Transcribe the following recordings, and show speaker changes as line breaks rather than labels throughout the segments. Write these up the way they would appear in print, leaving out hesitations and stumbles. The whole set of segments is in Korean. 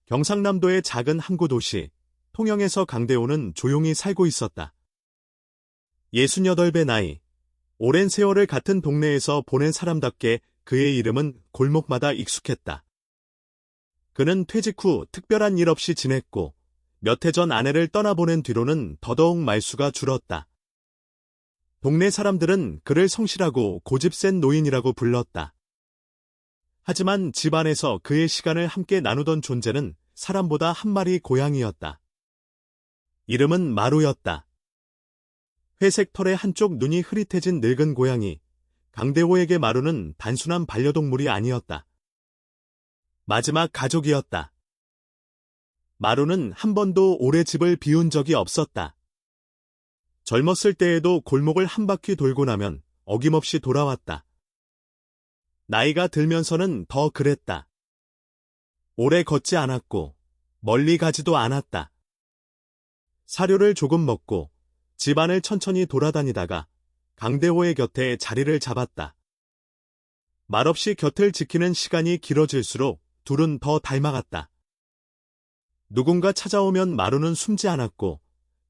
경상남도의 작은 항구 도시, 통영에서 강대호는 조용히 살고 있었다. 68배 나이, 오랜 세월을 같은 동네에서 보낸 사람답게 그의 이름은 골목마다 익숙했다. 그는 퇴직 후 특별한 일 없이 지냈고 몇 해 전 아내를 떠나보낸 뒤로는 더더욱 말수가 줄었다. 동네 사람들은 그를 성실하고 고집센 노인이라고 불렀다. 하지만 집안에서 그의 시간을 함께 나누던 존재는 사람보다 한 마리 고양이였다. 이름은 마루였다. 회색 털의 한쪽 눈이 흐릿해진 늙은 고양이. 강대호에게 마루는 단순한 반려동물이 아니었다. 마지막 가족이었다. 마루는 한 번도 오래 집을 비운 적이 없었다. 젊었을 때에도 골목을 한 바퀴 돌고 나면 어김없이 돌아왔다. 나이가 들면서는 더 그랬다. 오래 걷지 않았고 멀리 가지도 않았다. 사료를 조금 먹고 집안을 천천히 돌아다니다가 강대호의 곁에 자리를 잡았다. 말없이 곁을 지키는 시간이 길어질수록 둘은 더 닮아갔다. 누군가 찾아오면 마루는 숨지 않았고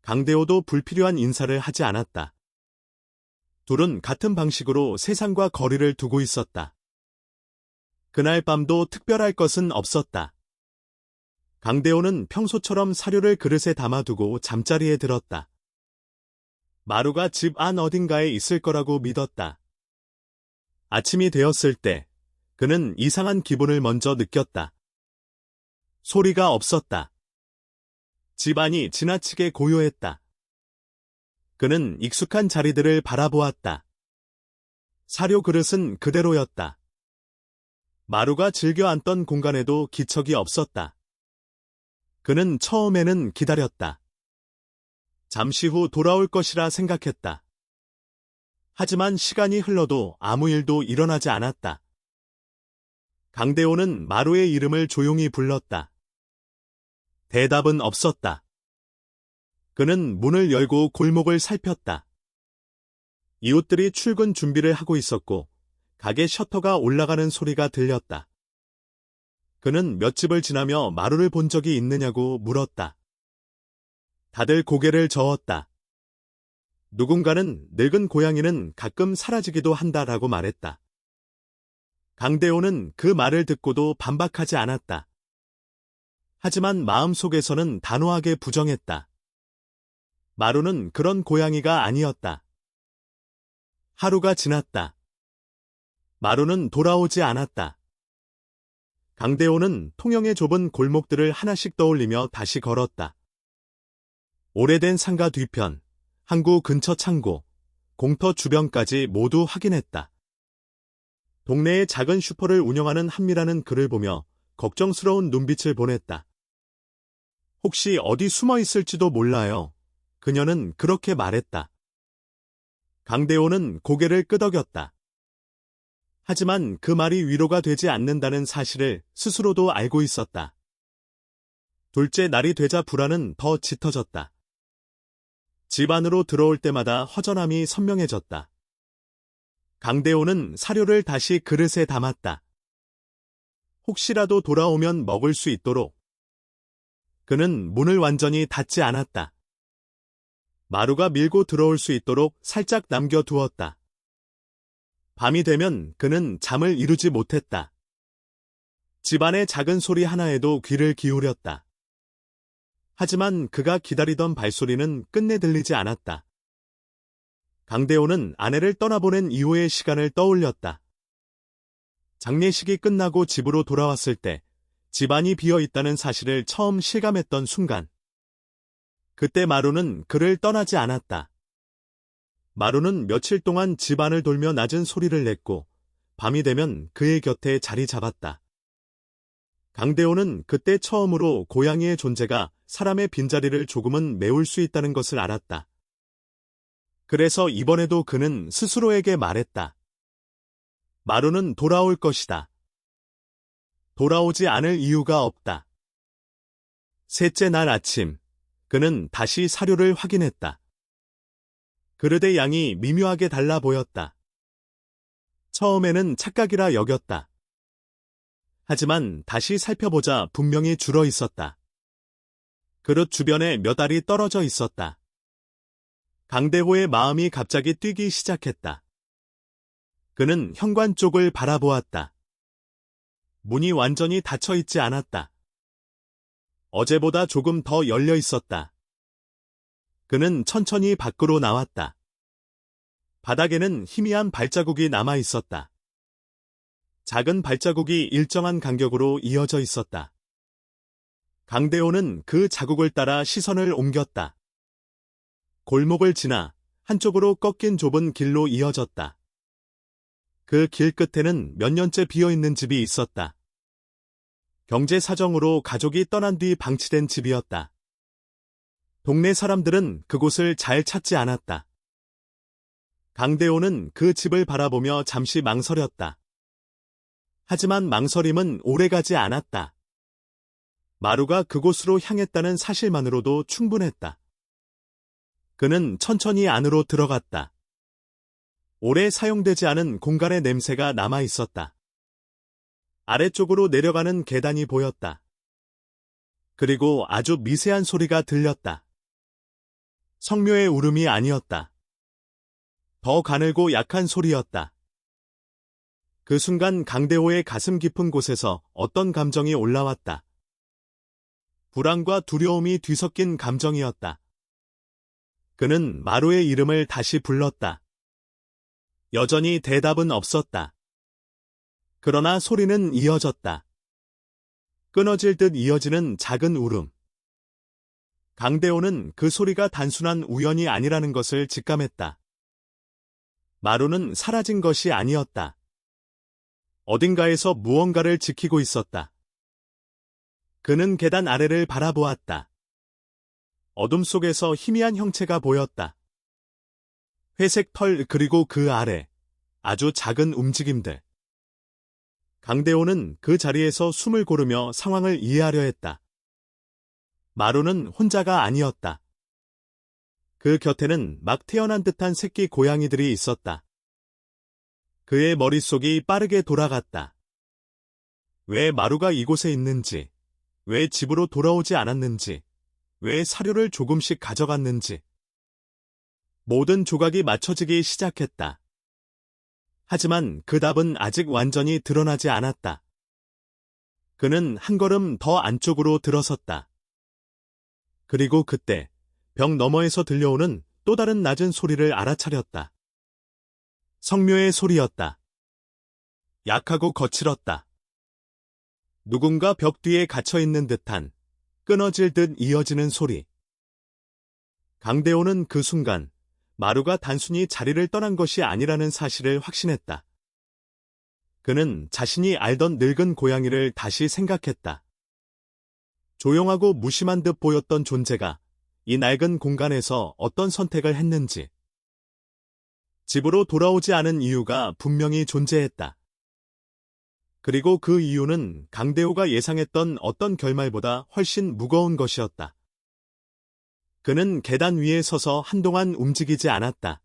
강대호도 불필요한 인사를 하지 않았다. 둘은 같은 방식으로 세상과 거리를 두고 있었다. 그날 밤도 특별할 것은 없었다. 강대호는 평소처럼 사료를 그릇에 담아두고 잠자리에 들었다. 마루가 집 안 어딘가에 있을 거라고 믿었다. 아침이 되었을 때 그는 이상한 기분을 먼저 느꼈다. 소리가 없었다. 집안이 지나치게 고요했다. 그는 익숙한 자리들을 바라보았다. 사료 그릇은 그대로였다. 마루가 즐겨 앉던 공간에도 기척이 없었다. 그는 처음에는 기다렸다. 잠시 후 돌아올 것이라 생각했다. 하지만 시간이 흘러도 아무 일도 일어나지 않았다. 강대호는 마루의 이름을 조용히 불렀다. 대답은 없었다. 그는 문을 열고 골목을 살폈다. 이웃들이 출근 준비를 하고 있었고 가게 셔터가 올라가는 소리가 들렸다. 그는 몇 집을 지나며 마루를 본 적이 있느냐고 물었다. 다들 고개를 저었다. 누군가는 늙은 고양이는 가끔 사라지기도 한다라고 말했다. 강대호는 그 말을 듣고도 반박하지 않았다. 하지만 마음속에서는 단호하게 부정했다. 마루는 그런 고양이가 아니었다. 하루가 지났다. 마루는 돌아오지 않았다. 강대호는 통영의 좁은 골목들을 하나씩 떠올리며 다시 걸었다. 오래된 상가 뒤편, 항구 근처 창고, 공터 주변까지 모두 확인했다. 동네의 작은 슈퍼를 운영하는 한미라는 그를 보며 걱정스러운 눈빛을 보냈다. 혹시 어디 숨어 있을지도 몰라요. 그녀는 그렇게 말했다. 강대호는 고개를 끄덕였다. 하지만 그 말이 위로가 되지 않는다는 사실을 스스로도 알고 있었다. 둘째 날이 되자 불안은 더 짙어졌다. 집 안으로 들어올 때마다 허전함이 선명해졌다. 강대호는 사료를 다시 그릇에 담았다. 혹시라도 돌아오면 먹을 수 있도록. 그는 문을 완전히 닫지 않았다. 마루가 밀고 들어올 수 있도록 살짝 남겨두었다. 밤이 되면 그는 잠을 이루지 못했다. 집안의 작은 소리 하나에도 귀를 기울였다. 하지만 그가 기다리던 발소리는 끝내 들리지 않았다. 강대호는 아내를 떠나보낸 이후의 시간을 떠올렸다. 장례식이 끝나고 집으로 돌아왔을 때 집안이 비어 있다는 사실을 처음 실감했던 순간. 그때 마루는 그를 떠나지 않았다. 마루는 며칠 동안 집안을 돌며 낮은 소리를 냈고 밤이 되면 그의 곁에 자리 잡았다. 강대호는 그때 처음으로 고양이의 존재가 사람의 빈자리를 조금은 메울 수 있다는 것을 알았다. 그래서 이번에도 그는 스스로에게 말했다. 마루는 돌아올 것이다. 돌아오지 않을 이유가 없다. 셋째 날 아침, 그는 다시 사료를 확인했다. 그릇의 양이 미묘하게 달라 보였다. 처음에는 착각이라 여겼다. 하지만 다시 살펴보자 분명히 줄어 있었다. 그릇 주변에 몇 알이 떨어져 있었다. 강대호의 마음이 갑자기 뛰기 시작했다. 그는 현관 쪽을 바라보았다. 문이 완전히 닫혀 있지 않았다. 어제보다 조금 더 열려 있었다. 그는 천천히 밖으로 나왔다. 바닥에는 희미한 발자국이 남아 있었다. 작은 발자국이 일정한 간격으로 이어져 있었다. 강대호는 그 자국을 따라 시선을 옮겼다. 골목을 지나 한쪽으로 꺾인 좁은 길로 이어졌다. 그 길 끝에는 몇 년째 비어있는 집이 있었다. 경제 사정으로 가족이 떠난 뒤 방치된 집이었다. 동네 사람들은 그곳을 잘 찾지 않았다. 강대호는 그 집을 바라보며 잠시 망설였다. 하지만 망설임은 오래가지 않았다. 마루가 그곳으로 향했다는 사실만으로도 충분했다. 그는 천천히 안으로 들어갔다. 오래 사용되지 않은 공간의 냄새가 남아 있었다. 아래쪽으로 내려가는 계단이 보였다. 그리고 아주 미세한 소리가 들렸다. 성묘의 울음이 아니었다. 더 가늘고 약한 소리였다. 그 순간 강대호의 가슴 깊은 곳에서 어떤 감정이 올라왔다. 불안과 두려움이 뒤섞인 감정이었다. 그는 마루의 이름을 다시 불렀다. 여전히 대답은 없었다. 그러나 소리는 이어졌다. 끊어질 듯 이어지는 작은 울음. 강대호는 그 소리가 단순한 우연이 아니라는 것을 직감했다. 마루는 사라진 것이 아니었다. 어딘가에서 무언가를 지키고 있었다. 그는 계단 아래를 바라보았다. 어둠 속에서 희미한 형체가 보였다. 회색 털 그리고 그 아래 아주 작은 움직임들. 강대호는 그 자리에서 숨을 고르며 상황을 이해하려 했다. 마루는 혼자가 아니었다. 그 곁에는 막 태어난 듯한 새끼 고양이들이 있었다. 그의 머릿속이 빠르게 돌아갔다. 왜 마루가 이곳에 있는지, 왜 집으로 돌아오지 않았는지, 왜 사료를 조금씩 가져갔는지. 모든 조각이 맞춰지기 시작했다. 하지만 그 답은 아직 완전히 드러나지 않았다. 그는 한 걸음 더 안쪽으로 들어섰다. 그리고 그때 벽 너머에서 들려오는 또 다른 낮은 소리를 알아차렸다. 성묘의 소리였다. 약하고 거칠었다. 누군가 벽 뒤에 갇혀있는 듯한 끊어질 듯 이어지는 소리. 강대호는 그 순간 마루가 단순히 자리를 떠난 것이 아니라는 사실을 확신했다. 그는 자신이 알던 늙은 고양이를 다시 생각했다. 조용하고 무심한 듯 보였던 존재가 이 낡은 공간에서 어떤 선택을 했는지. 집으로 돌아오지 않은 이유가 분명히 존재했다. 그리고 그 이유는 강대호가 예상했던 어떤 결말보다 훨씬 무거운 것이었다. 그는 계단 위에 서서 한동안 움직이지 않았다.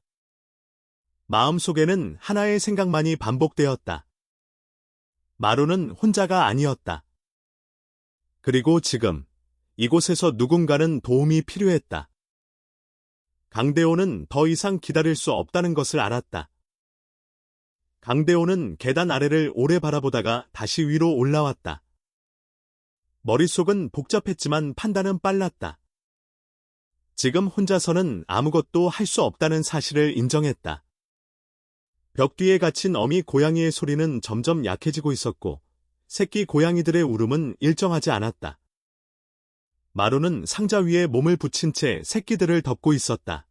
마음속에는 하나의 생각만이 반복되었다. 마루는 혼자가 아니었다. 그리고 지금 이곳에서 누군가는 도움이 필요했다. 강대호는 더 이상 기다릴 수 없다는 것을 알았다. 강대호는 계단 아래를 오래 바라보다가 다시 위로 올라왔다. 머릿속은 복잡했지만 판단은 빨랐다. 지금 혼자서는 아무것도 할 수 없다는 사실을 인정했다. 벽 뒤에 갇힌 어미 고양이의 소리는 점점 약해지고 있었고 새끼 고양이들의 울음은 일정하지 않았다. 마루는 상자 위에 몸을 붙인 채 새끼들을 덮고 있었다.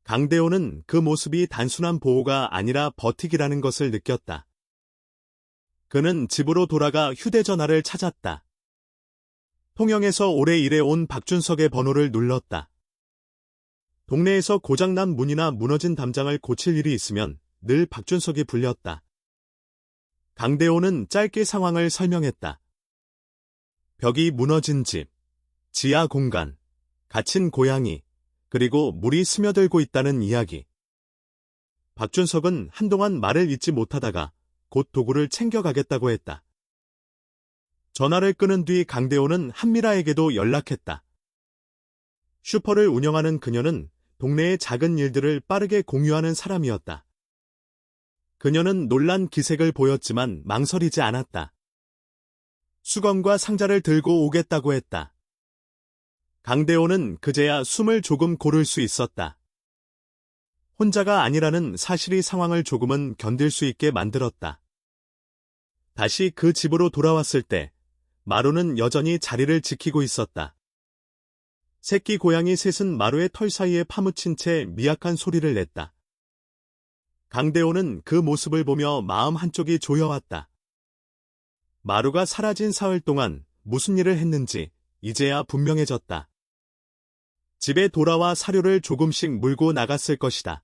강대호는 그 모습이 단순한 보호가 아니라 버티기라는 것을 느꼈다. 그는 집으로 돌아가 휴대전화를 찾았다. 통영에서 오래 일해온 박준석의 번호를 눌렀다. 동네에서 고장난 문이나 무너진 담장을 고칠 일이 있으면 늘 박준석이 불렸다. 강대호는 짧게 상황을 설명했다. 벽이 무너진 집, 지하 공간, 갇힌 고양이, 그리고 물이 스며들고 있다는 이야기. 박준석은 한동안 말을 잇지 못하다가 곧 도구를 챙겨가겠다고 했다. 전화를 끊은 뒤 강대호는 한미라에게도 연락했다. 슈퍼를 운영하는 그녀는 동네의 작은 일들을 빠르게 공유하는 사람이었다. 그녀는 놀란 기색을 보였지만 망설이지 않았다. 수건과 상자를 들고 오겠다고 했다. 강대호는 그제야 숨을 조금 고를 수 있었다. 혼자가 아니라는 사실이 상황을 조금은 견딜 수 있게 만들었다. 다시 그 집으로 돌아왔을 때 마루는 여전히 자리를 지키고 있었다. 새끼 고양이 셋은 마루의 털 사이에 파묻힌 채 미약한 소리를 냈다. 강대호는 그 모습을 보며 마음 한쪽이 조여왔다. 마루가 사라진 사흘 동안 무슨 일을 했는지 이제야 분명해졌다. 집에 돌아와 사료를 조금씩 물고 나갔을 것이다.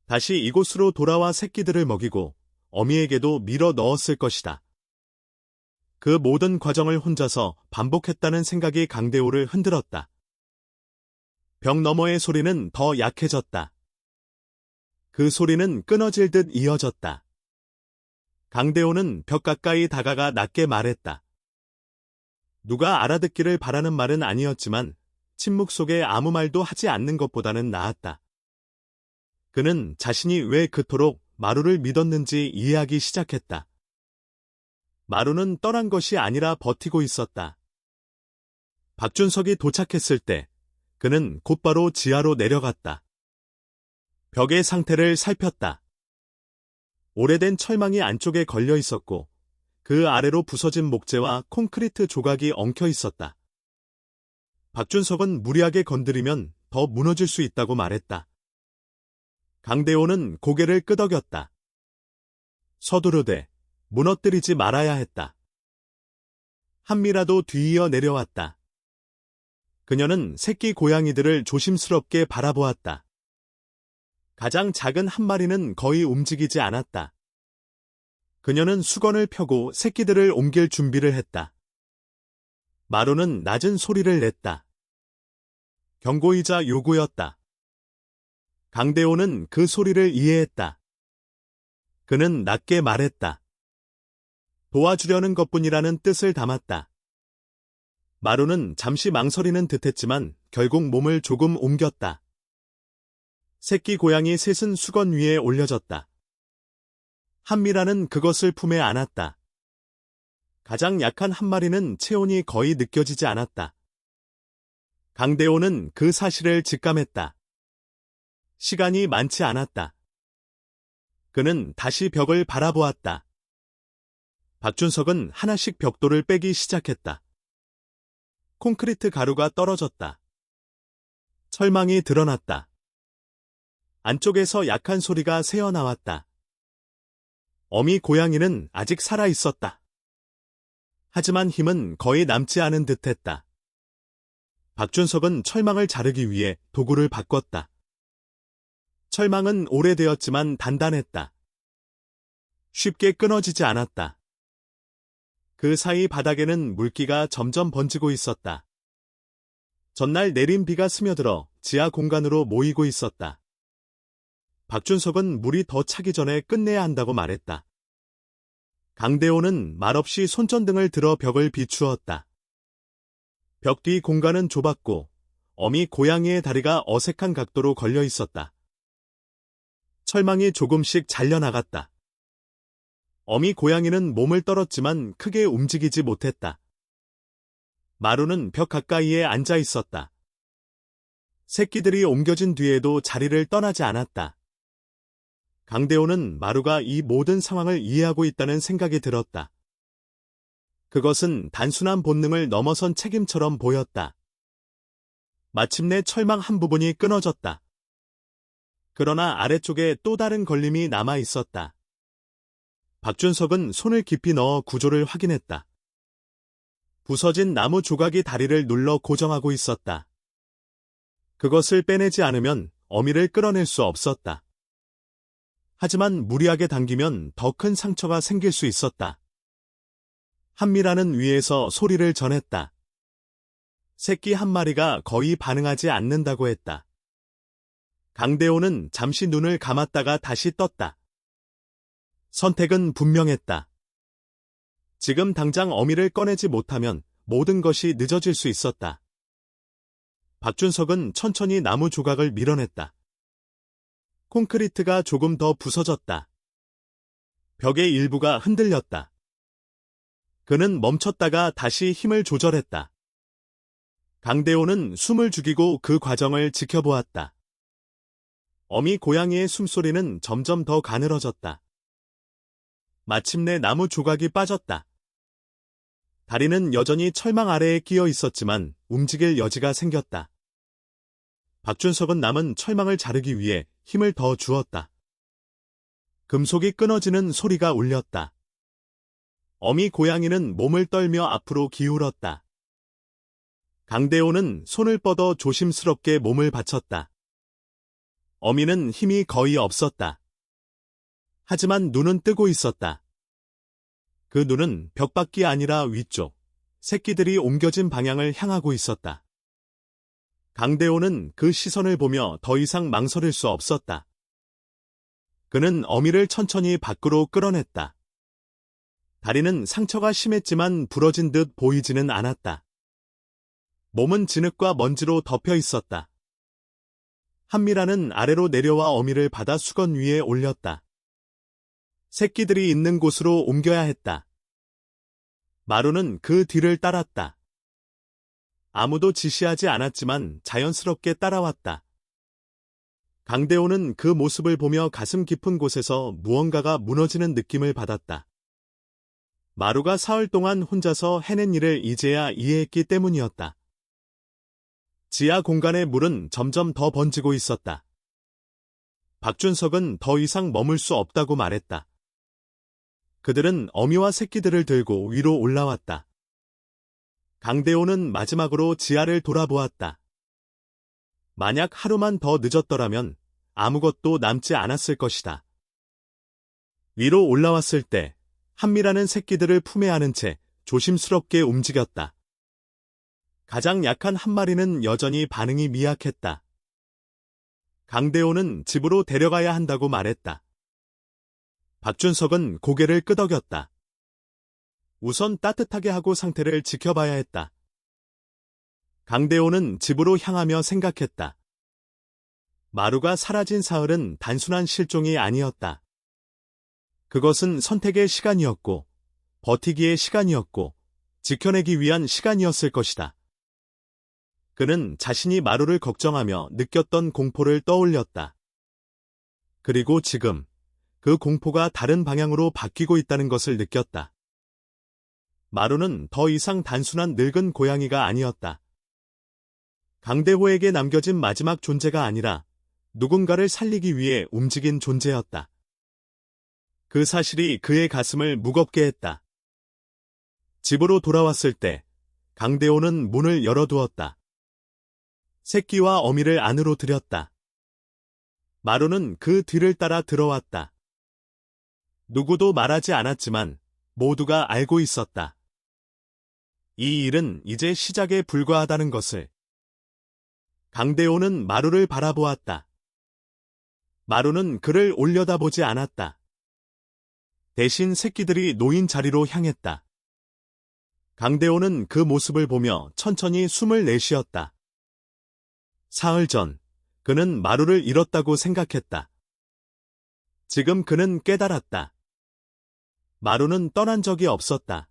다시 이곳으로 돌아와 새끼들을 먹이고 어미에게도 밀어 넣었을 것이다. 그 모든 과정을 혼자서 반복했다는 생각이 강대호를 흔들었다. 벽 너머의 소리는 더 약해졌다. 그 소리는 끊어질 듯 이어졌다. 강대호는 벽 가까이 다가가 낮게 말했다. 누가 알아듣기를 바라는 말은 아니었지만 침묵 속에 아무 말도 하지 않는 것보다는 나았다. 그는 자신이 왜 그토록 마루를 믿었는지 이해하기 시작했다. 마루는 떠난 것이 아니라 버티고 있었다. 박준석이 도착했을 때 그는 곧바로 지하로 내려갔다. 벽의 상태를 살폈다. 오래된 철망이 안쪽에 걸려 있었고 그 아래로 부서진 목재와 콘크리트 조각이 엉켜 있었다. 박준석은 무리하게 건드리면 더 무너질 수 있다고 말했다. 강대호는 고개를 끄덕였다. 서두르되 무너뜨리지 말아야 했다. 한미라도 뒤이어 내려왔다. 그녀는 새끼 고양이들을 조심스럽게 바라보았다. 가장 작은 한 마리는 거의 움직이지 않았다. 그녀는 수건을 펴고 새끼들을 옮길 준비를 했다. 마루는 낮은 소리를 냈다. 경고이자 요구였다. 강대호는 그 소리를 이해했다. 그는 낮게 말했다. 도와주려는 것뿐이라는 뜻을 담았다. 마루는 잠시 망설이는 듯했지만 결국 몸을 조금 옮겼다. 새끼 고양이 셋은 수건 위에 올려졌다. 한미라는 그것을 품에 안았다. 가장 약한 한 마리는 체온이 거의 느껴지지 않았다. 강대호는 그 사실을 직감했다. 시간이 많지 않았다. 그는 다시 벽을 바라보았다. 박준석은 하나씩 벽돌을 빼기 시작했다. 콘크리트 가루가 떨어졌다. 철망이 드러났다. 안쪽에서 약한 소리가 새어나왔다. 어미 고양이는 아직 살아 있었다. 하지만 힘은 거의 남지 않은 듯했다. 박준석은 철망을 자르기 위해 도구를 바꿨다. 철망은 오래되었지만 단단했다. 쉽게 끊어지지 않았다. 그 사이 바닥에는 물기가 점점 번지고 있었다. 전날 내린 비가 스며들어 지하 공간으로 모이고 있었다. 박준석은 물이 더 차기 전에 끝내야 한다고 말했다. 강대호는 말없이 손전등을 들어 벽을 비추었다. 벽 뒤 공간은 좁았고 어미 고양이의 다리가 어색한 각도로 걸려 있었다. 철망이 조금씩 잘려나갔다. 어미 고양이는 몸을 떨었지만 크게 움직이지 못했다. 마루는 벽 가까이에 앉아 있었다. 새끼들이 옮겨진 뒤에도 자리를 떠나지 않았다. 강대호는 마루가 이 모든 상황을 이해하고 있다는 생각이 들었다. 그것은 단순한 본능을 넘어선 책임처럼 보였다. 마침내 철망 한 부분이 끊어졌다. 그러나 아래쪽에 또 다른 걸림이 남아 있었다. 박준석은 손을 깊이 넣어 구조를 확인했다. 부서진 나무 조각이 다리를 눌러 고정하고 있었다. 그것을 빼내지 않으면 어미를 끌어낼 수 없었다. 하지만 무리하게 당기면 더 큰 상처가 생길 수 있었다. 한미라는 위에서 소리를 전했다. 새끼 한 마리가 거의 반응하지 않는다고 했다. 강대호는 잠시 눈을 감았다가 다시 떴다. 선택은 분명했다. 지금 당장 어미를 꺼내지 못하면 모든 것이 늦어질 수 있었다. 박준석은 천천히 나무 조각을 밀어냈다. 콘크리트가 조금 더 부서졌다. 벽의 일부가 흔들렸다. 그는 멈췄다가 다시 힘을 조절했다. 강대호는 숨을 죽이고 그 과정을 지켜보았다. 어미 고양이의 숨소리는 점점 더 가늘어졌다. 마침내 나무 조각이 빠졌다. 다리는 여전히 철망 아래에 끼어 있었지만 움직일 여지가 생겼다. 박준석은 남은 철망을 자르기 위해 힘을 더 주었다. 금속이 끊어지는 소리가 울렸다. 어미 고양이는 몸을 떨며 앞으로 기울었다. 강대호는 손을 뻗어 조심스럽게 몸을 받쳤다. 어미는 힘이 거의 없었다. 하지만 눈은 뜨고 있었다. 그 눈은 벽밖이 아니라 위쪽, 새끼들이 옮겨진 방향을 향하고 있었다. 강대호는 그 시선을 보며 더 이상 망설일 수 없었다. 그는 어미를 천천히 밖으로 끌어냈다. 다리는 상처가 심했지만 부러진 듯 보이지는 않았다. 몸은 진흙과 먼지로 덮여 있었다. 한미라는 아래로 내려와 어미를 바다 수건 위에 올렸다. 새끼들이 있는 곳으로 옮겨야 했다. 마루는 그 뒤를 따랐다. 아무도 지시하지 않았지만 자연스럽게 따라왔다. 강대호는 그 모습을 보며 가슴 깊은 곳에서 무언가가 무너지는 느낌을 받았다. 마루가 사흘 동안 혼자서 해낸 일을 이제야 이해했기 때문이었다. 지하 공간의 물은 점점 더 번지고 있었다. 박준석은 더 이상 머물 수 없다고 말했다. 그들은 어미와 새끼들을 들고 위로 올라왔다. 강대호는 마지막으로 지하를 돌아보았다. 만약 하루만 더 늦었더라면 아무것도 남지 않았을 것이다. 위로 올라왔을 때 한미라는 새끼들을 품에 안은 채 조심스럽게 움직였다. 가장 약한 한 마리는 여전히 반응이 미약했다. 강대호는 집으로 데려가야 한다고 말했다. 박준석은 고개를 끄덕였다. 우선 따뜻하게 하고 상태를 지켜봐야 했다. 강대호는 집으로 향하며 생각했다. 마루가 사라진 사흘은 단순한 실종이 아니었다. 그것은 선택의 시간이었고, 버티기의 시간이었고, 지켜내기 위한 시간이었을 것이다. 그는 자신이 마루를 걱정하며 느꼈던 공포를 떠올렸다. 그리고 지금 그 공포가 다른 방향으로 바뀌고 있다는 것을 느꼈다. 마루는 더 이상 단순한 늙은 고양이가 아니었다. 강대호에게 남겨진 마지막 존재가 아니라 누군가를 살리기 위해 움직인 존재였다. 그 사실이 그의 가슴을 무겁게 했다. 집으로 돌아왔을 때 강대호는 문을 열어두었다. 새끼와 어미를 안으로 들였다. 마루는 그 뒤를 따라 들어왔다. 누구도 말하지 않았지만 모두가 알고 있었다. 이 일은 이제 시작에 불과하다는 것을. 강대호는 마루를 바라보았다. 마루는 그를 올려다보지 않았다. 대신 새끼들이 놓인 자리로 향했다. 강대호는 그 모습을 보며 천천히 숨을 내쉬었다. 사흘 전, 그는 마루를 잃었다고 생각했다. 지금 그는 깨달았다. 마루는 떠난 적이 없었다.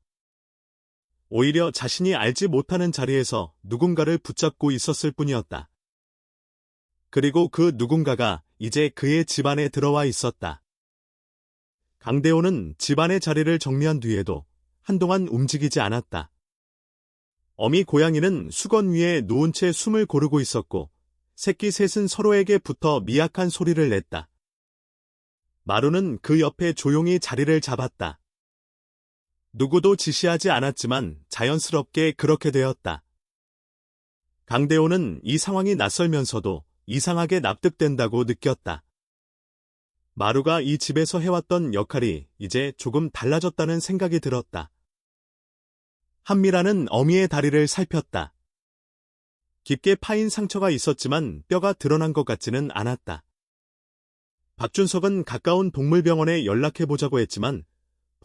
오히려 자신이 알지 못하는 자리에서 누군가를 붙잡고 있었을 뿐이었다. 그리고 그 누군가가 이제 그의 집안에 들어와 있었다. 강대호는 집안의 자리를 정리한 뒤에도 한동안 움직이지 않았다. 어미 고양이는 수건 위에 누운 채 숨을 고르고 있었고 새끼 셋은 서로에게 붙어 미약한 소리를 냈다. 마루는 그 옆에 조용히 자리를 잡았다. 누구도 지시하지 않았지만 자연스럽게 그렇게 되었다. 강대호는 이 상황이 낯설면서도 이상하게 납득된다고 느꼈다. 마루가 이 집에서 해왔던 역할이 이제 조금 달라졌다는 생각이 들었다. 한미라는 어미의 다리를 살폈다. 깊게 파인 상처가 있었지만 뼈가 드러난 것 같지는 않았다. 박준석은 가까운 동물병원에 연락해보자고 했지만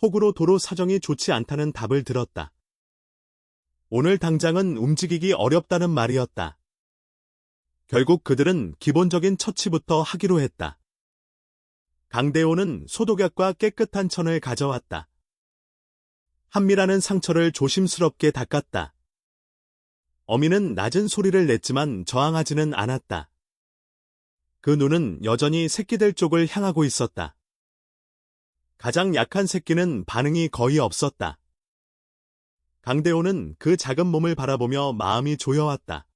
폭우로 도로 사정이 좋지 않다는 답을 들었다. 오늘 당장은 움직이기 어렵다는 말이었다. 결국 그들은 기본적인 처치부터 하기로 했다. 강대호는 소독약과 깨끗한 천을 가져왔다. 한미라는 상처를 조심스럽게 닦았다. 어미는 낮은 소리를 냈지만 저항하지는 않았다. 그 눈은 여전히 새끼들 쪽을 향하고 있었다. 가장 약한 새끼는 반응이 거의 없었다. 강대호는 그 작은 몸을 바라보며 마음이 조여왔다.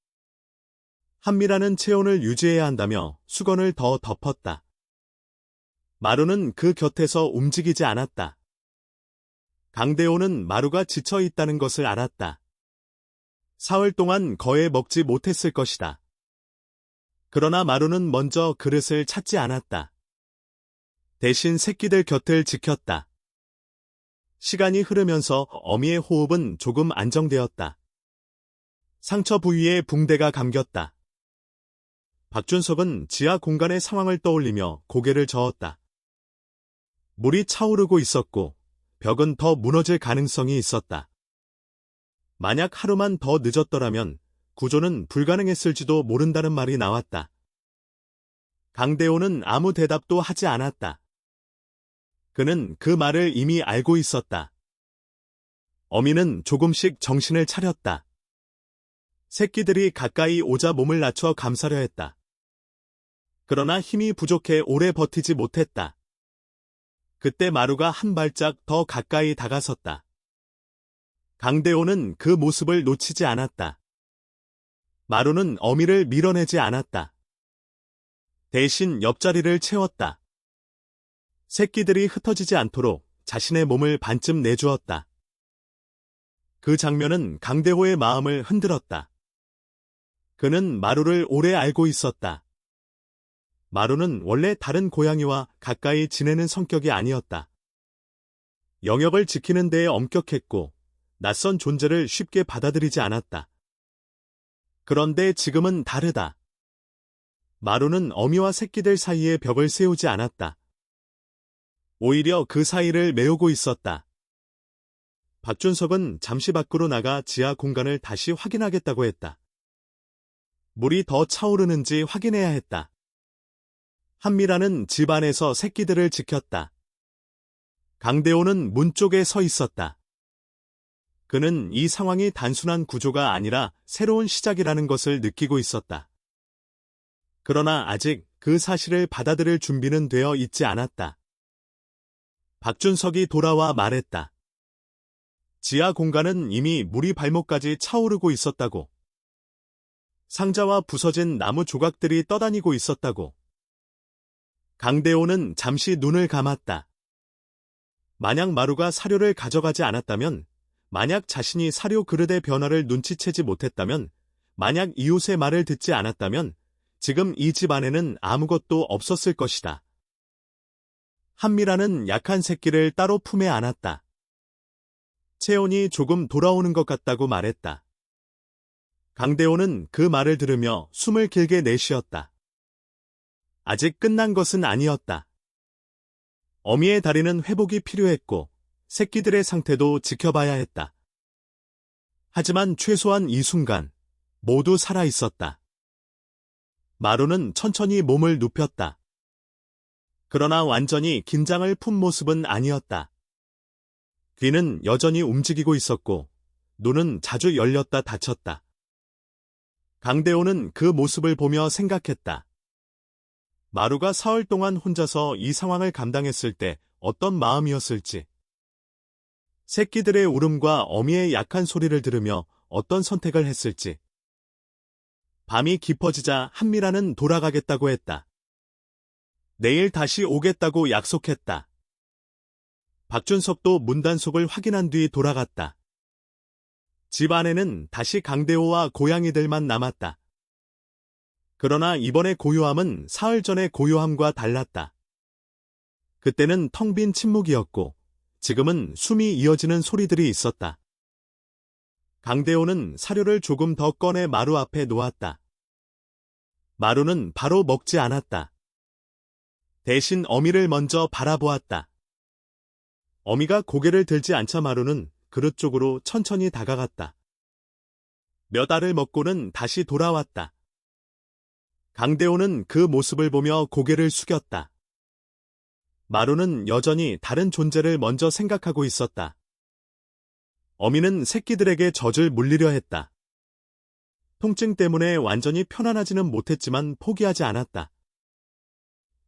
한미라는 체온을 유지해야 한다며 수건을 더 덮었다. 마루는 그 곁에서 움직이지 않았다. 강대호는 마루가 지쳐 있다는 것을 알았다. 사흘 동안 거의 먹지 못했을 것이다. 그러나 마루는 먼저 그릇을 찾지 않았다. 대신 새끼들 곁을 지켰다. 시간이 흐르면서 어미의 호흡은 조금 안정되었다. 상처 부위에 붕대가 감겼다. 박준석은 지하 공간의 상황을 떠올리며 고개를 저었다. 물이 차오르고 있었고 벽은 더 무너질 가능성이 있었다. 만약 하루만 더 늦었더라면 구조는 불가능했을지도 모른다는 말이 나왔다. 강대호는 아무 대답도 하지 않았다. 그는 그 말을 이미 알고 있었다. 어미는 조금씩 정신을 차렸다. 새끼들이 가까이 오자 몸을 낮춰 감싸려 했다. 그러나 힘이 부족해 오래 버티지 못했다. 그때 마루가 한 발짝 더 가까이 다가섰다. 강대호는 그 모습을 놓치지 않았다. 마루는 어미를 밀어내지 않았다. 대신 옆자리를 채웠다. 새끼들이 흩어지지 않도록 자신의 몸을 반쯤 내주었다. 그 장면은 강대호의 마음을 흔들었다. 그는 마루를 오래 알고 있었다. 마루는 원래 다른 고양이와 가까이 지내는 성격이 아니었다. 영역을 지키는 데에 엄격했고 낯선 존재를 쉽게 받아들이지 않았다. 그런데 지금은 다르다. 마루는 어미와 새끼들 사이에 벽을 세우지 않았다. 오히려 그 사이를 메우고 있었다. 박준석은 잠시 밖으로 나가 지하 공간을 다시 확인하겠다고 했다. 물이 더 차오르는지 확인해야 했다. 한미라는 집 안에서 새끼들을 지켰다. 강대호는 문 쪽에 서 있었다. 그는 이 상황이 단순한 구조가 아니라 새로운 시작이라는 것을 느끼고 있었다. 그러나 아직 그 사실을 받아들일 준비는 되어 있지 않았다. 박준석이 돌아와 말했다. 지하 공간은 이미 물이 발목까지 차오르고 있었다고. 상자와 부서진 나무 조각들이 떠다니고 있었다고. 강대호는 잠시 눈을 감았다. 만약 마루가 사료를 가져가지 않았다면, 만약 자신이 사료 그릇의 변화를 눈치채지 못했다면, 만약 이웃의 말을 듣지 않았다면, 지금 이 집 안에는 아무것도 없었을 것이다. 한미라는 약한 새끼를 따로 품에 안았다. 체온이 조금 돌아오는 것 같다고 말했다. 강대호는 그 말을 들으며 숨을 길게 내쉬었다. 아직 끝난 것은 아니었다. 어미의 다리는 회복이 필요했고 새끼들의 상태도 지켜봐야 했다. 하지만 최소한 이 순간 모두 살아 있었다. 마루는 천천히 몸을 눕혔다. 그러나 완전히 긴장을 푼 모습은 아니었다. 귀는 여전히 움직이고 있었고 눈은 자주 열렸다 닫혔다. 강대호는 그 모습을 보며 생각했다. 마루가 사흘 동안 혼자서 이 상황을 감당했을 때 어떤 마음이었을지. 새끼들의 울음과 어미의 약한 소리를 들으며 어떤 선택을 했을지. 밤이 깊어지자 한미라는 돌아가겠다고 했다. 내일 다시 오겠다고 약속했다. 박준석도 문단속을 확인한 뒤 돌아갔다. 집 안에는 다시 강대호와 고양이들만 남았다. 그러나 이번의 고요함은 사흘 전의 고요함과 달랐다. 그때는 텅 빈 침묵이었고 지금은 숨이 이어지는 소리들이 있었다. 강대호는 사료를 조금 더 꺼내 마루 앞에 놓았다. 마루는 바로 먹지 않았다. 대신 어미를 먼저 바라보았다. 어미가 고개를 들지 않자 마루는 그릇 쪽으로 천천히 다가갔다. 몇 알을 먹고는 다시 돌아왔다. 강대호는 그 모습을 보며 고개를 숙였다. 마루는 여전히 다른 존재를 먼저 생각하고 있었다. 어미는 새끼들에게 젖을 물리려 했다. 통증 때문에 완전히 편안하지는 못했지만 포기하지 않았다.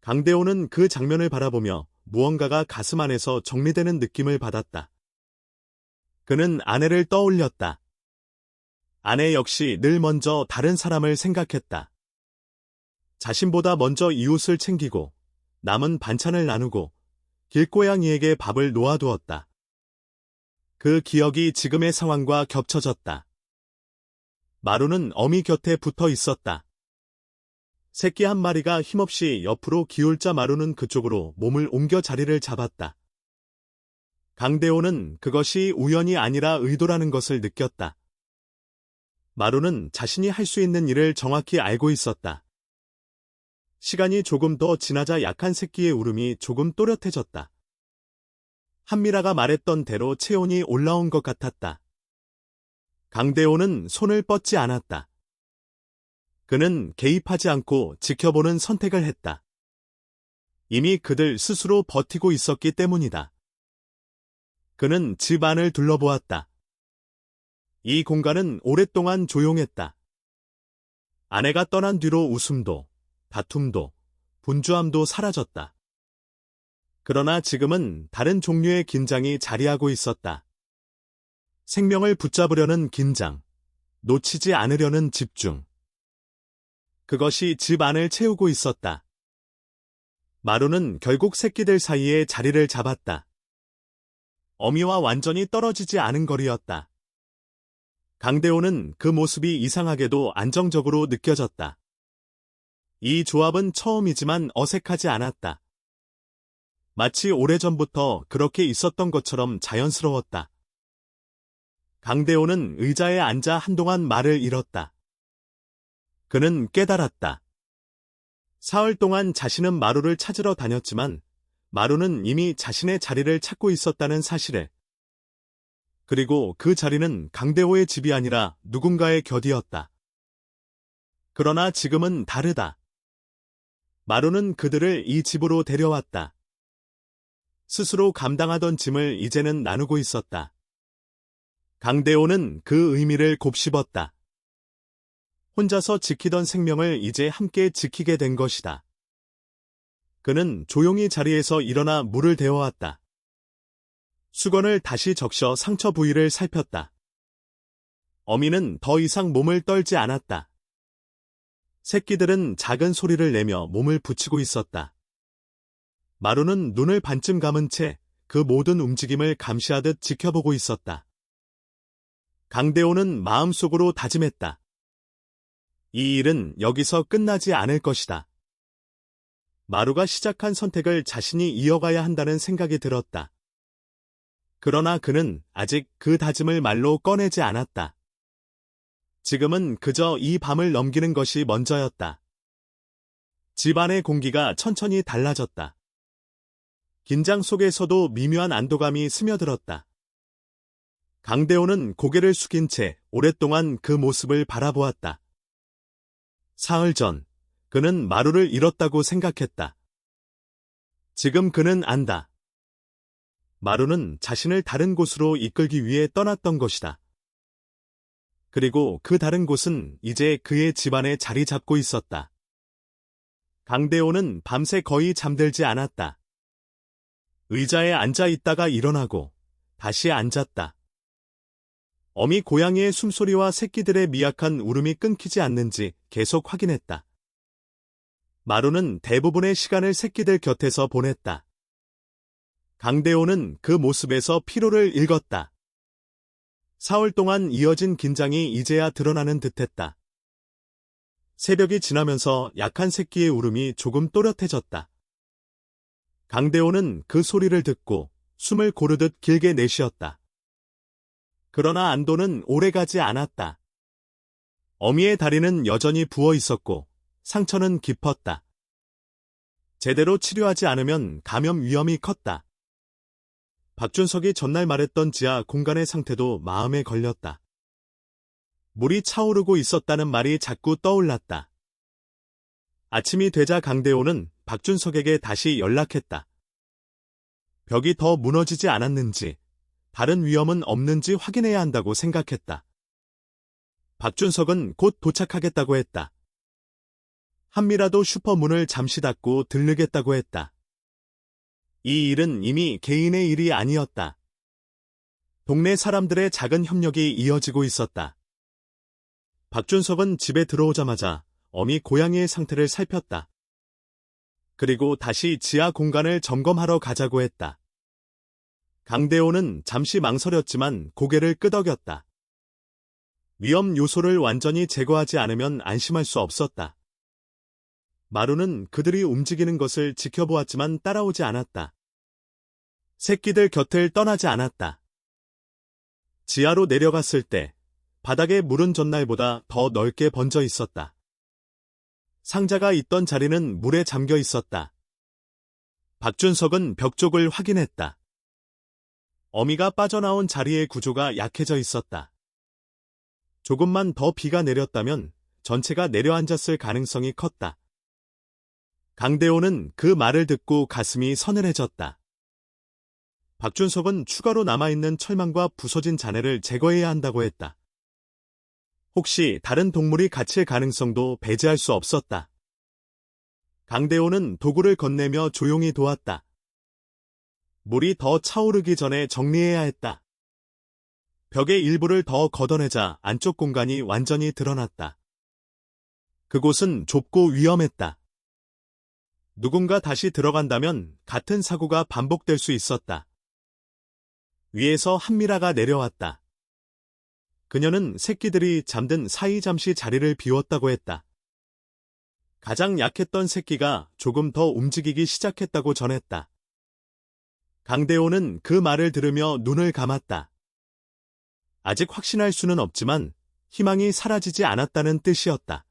강대호는 그 장면을 바라보며 무언가가 가슴 안에서 정리되는 느낌을 받았다. 그는 아내를 떠올렸다. 아내 역시 늘 먼저 다른 사람을 생각했다. 자신보다 먼저 이웃을 챙기고 남은 반찬을 나누고 길고양이에게 밥을 놓아두었다. 그 기억이 지금의 상황과 겹쳐졌다. 마루는 어미 곁에 붙어 있었다. 새끼 한 마리가 힘없이 옆으로 기울자 마루는 그쪽으로 몸을 옮겨 자리를 잡았다. 강대호는 그것이 우연이 아니라 의도라는 것을 느꼈다. 마루는 자신이 할 수 있는 일을 정확히 알고 있었다. 시간이 조금 더 지나자 약한 새끼의 울음이 조금 또렷해졌다. 한미라가 말했던 대로 체온이 올라온 것 같았다. 강대호는 손을 뻗지 않았다. 그는 개입하지 않고 지켜보는 선택을 했다. 이미 그들 스스로 버티고 있었기 때문이다. 그는 집 안을 둘러보았다. 이 공간은 오랫동안 조용했다. 아내가 떠난 뒤로 웃음도, 다툼도, 분주함도 사라졌다. 그러나 지금은 다른 종류의 긴장이 자리하고 있었다. 생명을 붙잡으려는 긴장, 놓치지 않으려는 집중. 그것이 집 안을 채우고 있었다. 마루는 결국 새끼들 사이에 자리를 잡았다. 어미와 완전히 떨어지지 않은 거리였다. 강대호는 그 모습이 이상하게도 안정적으로 느껴졌다. 이 조합은 처음이지만 어색하지 않았다. 마치 오래전부터 그렇게 있었던 것처럼 자연스러웠다. 강대호는 의자에 앉아 한동안 말을 잃었다. 그는 깨달았다. 사흘 동안 자신은 마루를 찾으러 다녔지만 마루는 이미 자신의 자리를 찾고 있었다는 사실에, 그리고 그 자리는 강대호의 집이 아니라 누군가의 곁이었다. 그러나 지금은 다르다. 마루는 그들을 이 집으로 데려왔다. 스스로 감당하던 짐을 이제는 나누고 있었다. 강대호는 그 의미를 곱씹었다. 혼자서 지키던 생명을 이제 함께 지키게 된 것이다. 그는 조용히 자리에서 일어나 물을 데워왔다. 수건을 다시 적셔 상처 부위를 살폈다. 어미는 더 이상 몸을 떨지 않았다. 새끼들은 작은 소리를 내며 몸을 붙이고 있었다. 마루는 눈을 반쯤 감은 채 그 모든 움직임을 감시하듯 지켜보고 있었다. 강대호는 마음속으로 다짐했다. 이 일은 여기서 끝나지 않을 것이다. 마루가 시작한 선택을 자신이 이어가야 한다는 생각이 들었다. 그러나 그는 아직 그 다짐을 말로 꺼내지 않았다. 지금은 그저 이 밤을 넘기는 것이 먼저였다. 집안의 공기가 천천히 달라졌다. 긴장 속에서도 미묘한 안도감이 스며들었다. 강대호는 고개를 숙인 채 오랫동안 그 모습을 바라보았다. 사흘 전, 그는 마루를 잃었다고 생각했다. 지금 그는 안다. 마루는 자신을 다른 곳으로 이끌기 위해 떠났던 것이다. 그리고 그 다른 곳은 이제 그의 집안에 자리 잡고 있었다. 강대호는 밤새 거의 잠들지 않았다. 의자에 앉아 있다가 일어나고 다시 앉았다. 어미 고양이의 숨소리와 새끼들의 미약한 울음이 끊기지 않는지 계속 확인했다. 마루는 대부분의 시간을 새끼들 곁에서 보냈다. 강대호는 그 모습에서 피로를 읽었다. 사흘 동안 이어진 긴장이 이제야 드러나는 듯했다. 새벽이 지나면서 약한 새끼의 울음이 조금 또렷해졌다. 강대호는 그 소리를 듣고 숨을 고르듯 길게 내쉬었다. 그러나 안도는 오래가지 않았다. 어미의 다리는 여전히 부어 있었고 상처는 깊었다. 제대로 치료하지 않으면 감염 위험이 컸다. 박준석이 전날 말했던 지하 공간의 상태도 마음에 걸렸다. 물이 차오르고 있었다는 말이 자꾸 떠올랐다. 아침이 되자 강대호는 박준석에게 다시 연락했다. 벽이 더 무너지지 않았는지, 다른 위험은 없는지 확인해야 한다고 생각했다. 박준석은 곧 도착하겠다고 했다. 한미라도 슈퍼문을 잠시 닫고 들르겠다고 했다. 이 일은 이미 개인의 일이 아니었다. 동네 사람들의 작은 협력이 이어지고 있었다. 박준석은 집에 들어오자마자 어미 고양이의 상태를 살폈다. 그리고 다시 지하 공간을 점검하러 가자고 했다. 강대호는 잠시 망설였지만 고개를 끄덕였다. 위험 요소를 완전히 제거하지 않으면 안심할 수 없었다. 마루는 그들이 움직이는 것을 지켜보았지만 따라오지 않았다. 새끼들 곁을 떠나지 않았다. 지하로 내려갔을 때 바닥에 물은 전날보다 더 넓게 번져 있었다. 상자가 있던 자리는 물에 잠겨 있었다. 박준석은 벽 쪽을 확인했다. 어미가 빠져나온 자리의 구조가 약해져 있었다. 조금만 더 비가 내렸다면 전체가 내려앉았을 가능성이 컸다. 강대호는 그 말을 듣고 가슴이 서늘해졌다. 박준석은 추가로 남아있는 철망과 부서진 잔해를 제거해야 한다고 했다. 혹시 다른 동물이 갇힐 가능성도 배제할 수 없었다. 강대호는 도구를 건네며 조용히 도왔다. 물이 더 차오르기 전에 정리해야 했다. 벽의 일부를 더 걷어내자 안쪽 공간이 완전히 드러났다. 그곳은 좁고 위험했다. 누군가 다시 들어간다면 같은 사고가 반복될 수 있었다. 위에서 한미라가 내려왔다. 그녀는 새끼들이 잠든 사이 잠시 자리를 비웠다고 했다. 가장 약했던 새끼가 조금 더 움직이기 시작했다고 전했다. 강대호는 그 말을 들으며 눈을 감았다. 아직 확신할 수는 없지만 희망이 사라지지 않았다는 뜻이었다.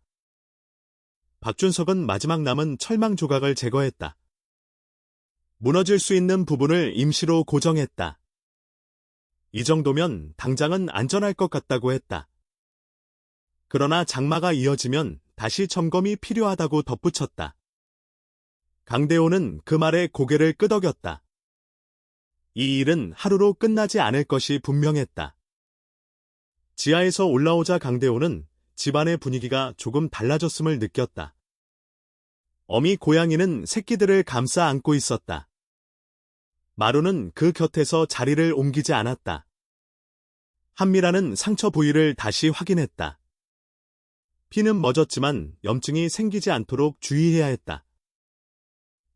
박준석은 마지막 남은 철망 조각을 제거했다. 무너질 수 있는 부분을 임시로 고정했다. 이 정도면 당장은 안전할 것 같다고 했다. 그러나 장마가 이어지면 다시 점검이 필요하다고 덧붙였다. 강대호는 그 말에 고개를 끄덕였다. 이 일은 하루로 끝나지 않을 것이 분명했다. 지하에서 올라오자 강대호는 집안의 분위기가 조금 달라졌음을 느꼈다. 어미 고양이는 새끼들을 감싸 안고 있었다. 마루는 그 곁에서 자리를 옮기지 않았다. 한미라는 상처 부위를 다시 확인했다. 피는 멎었지만 염증이 생기지 않도록 주의해야 했다.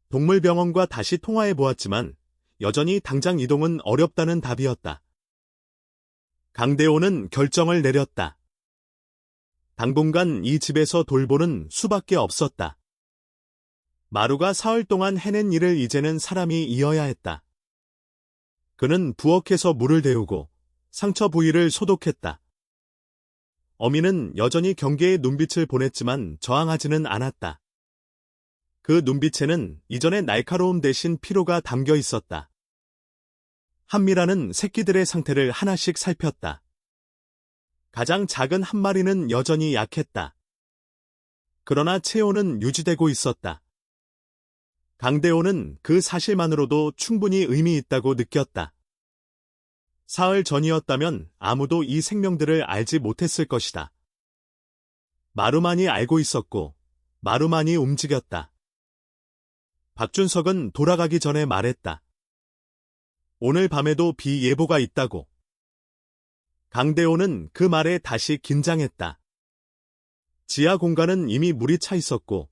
동물병원과 다시 통화해 보았지만 여전히 당장 이동은 어렵다는 답이었다. 강대호는 결정을 내렸다. 당분간 이 집에서 돌보는 수밖에 없었다. 마루가 사흘 동안 해낸 일을 이제는 사람이 이어야 했다. 그는 부엌에서 물을 데우고 상처 부위를 소독했다. 어미는 여전히 경계의 눈빛을 보냈지만 저항하지는 않았다. 그 눈빛에는 이전의 날카로움 대신 피로가 담겨 있었다. 한미라는 새끼들의 상태를 하나씩 살폈다. 가장 작은 한 마리는 여전히 약했다. 그러나 체온은 유지되고 있었다. 강대호는 그 사실만으로도 충분히 의미 있다고 느꼈다. 사흘 전이었다면 아무도 이 생명들을 알지 못했을 것이다. 마루만이 알고 있었고 마루만이 움직였다. 박준석은 돌아가기 전에 말했다. 오늘 밤에도 비 예보가 있다고. 강대호는 그 말에 다시 긴장했다. 지하 공간은 이미 물이 차 있었고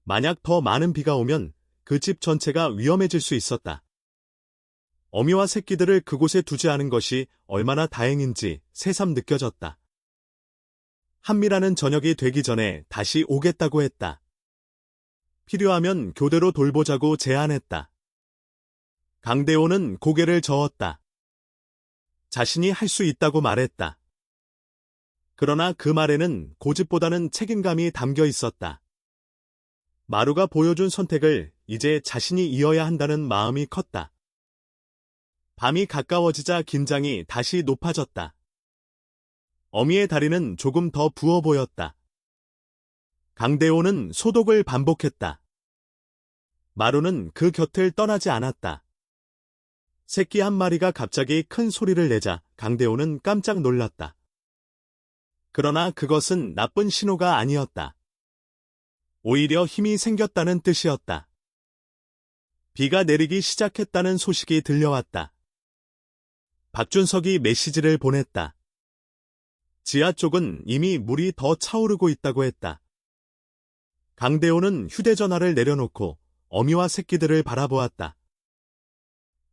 만약 더 많은 비가 오면 그 집 전체가 위험해질 수 있었다. 어미와 새끼들을 그곳에 두지 않은 것이 얼마나 다행인지 새삼 느껴졌다. 한미라는 저녁이 되기 전에 다시 오겠다고 했다. 필요하면 교대로 돌보자고 제안했다. 강대호는 고개를 저었다. 자신이 할 수 있다고 말했다. 그러나 그 말에는 고집보다는 책임감이 담겨 있었다. 마루가 보여준 선택을 이제 자신이 이어야 한다는 마음이 컸다. 밤이 가까워지자 긴장이 다시 높아졌다. 어미의 다리는 조금 더 부어 보였다. 강대호는 소독을 반복했다. 마루는 그 곁을 떠나지 않았다. 새끼 한 마리가 갑자기 큰 소리를 내자 강대호는 깜짝 놀랐다. 그러나 그것은 나쁜 신호가 아니었다. 오히려 힘이 생겼다는 뜻이었다. 비가 내리기 시작했다는 소식이 들려왔다. 박준석이 메시지를 보냈다. 지하 쪽은 이미 물이 더 차오르고 있다고 했다. 강대호는 휴대전화를 내려놓고 어미와 새끼들을 바라보았다.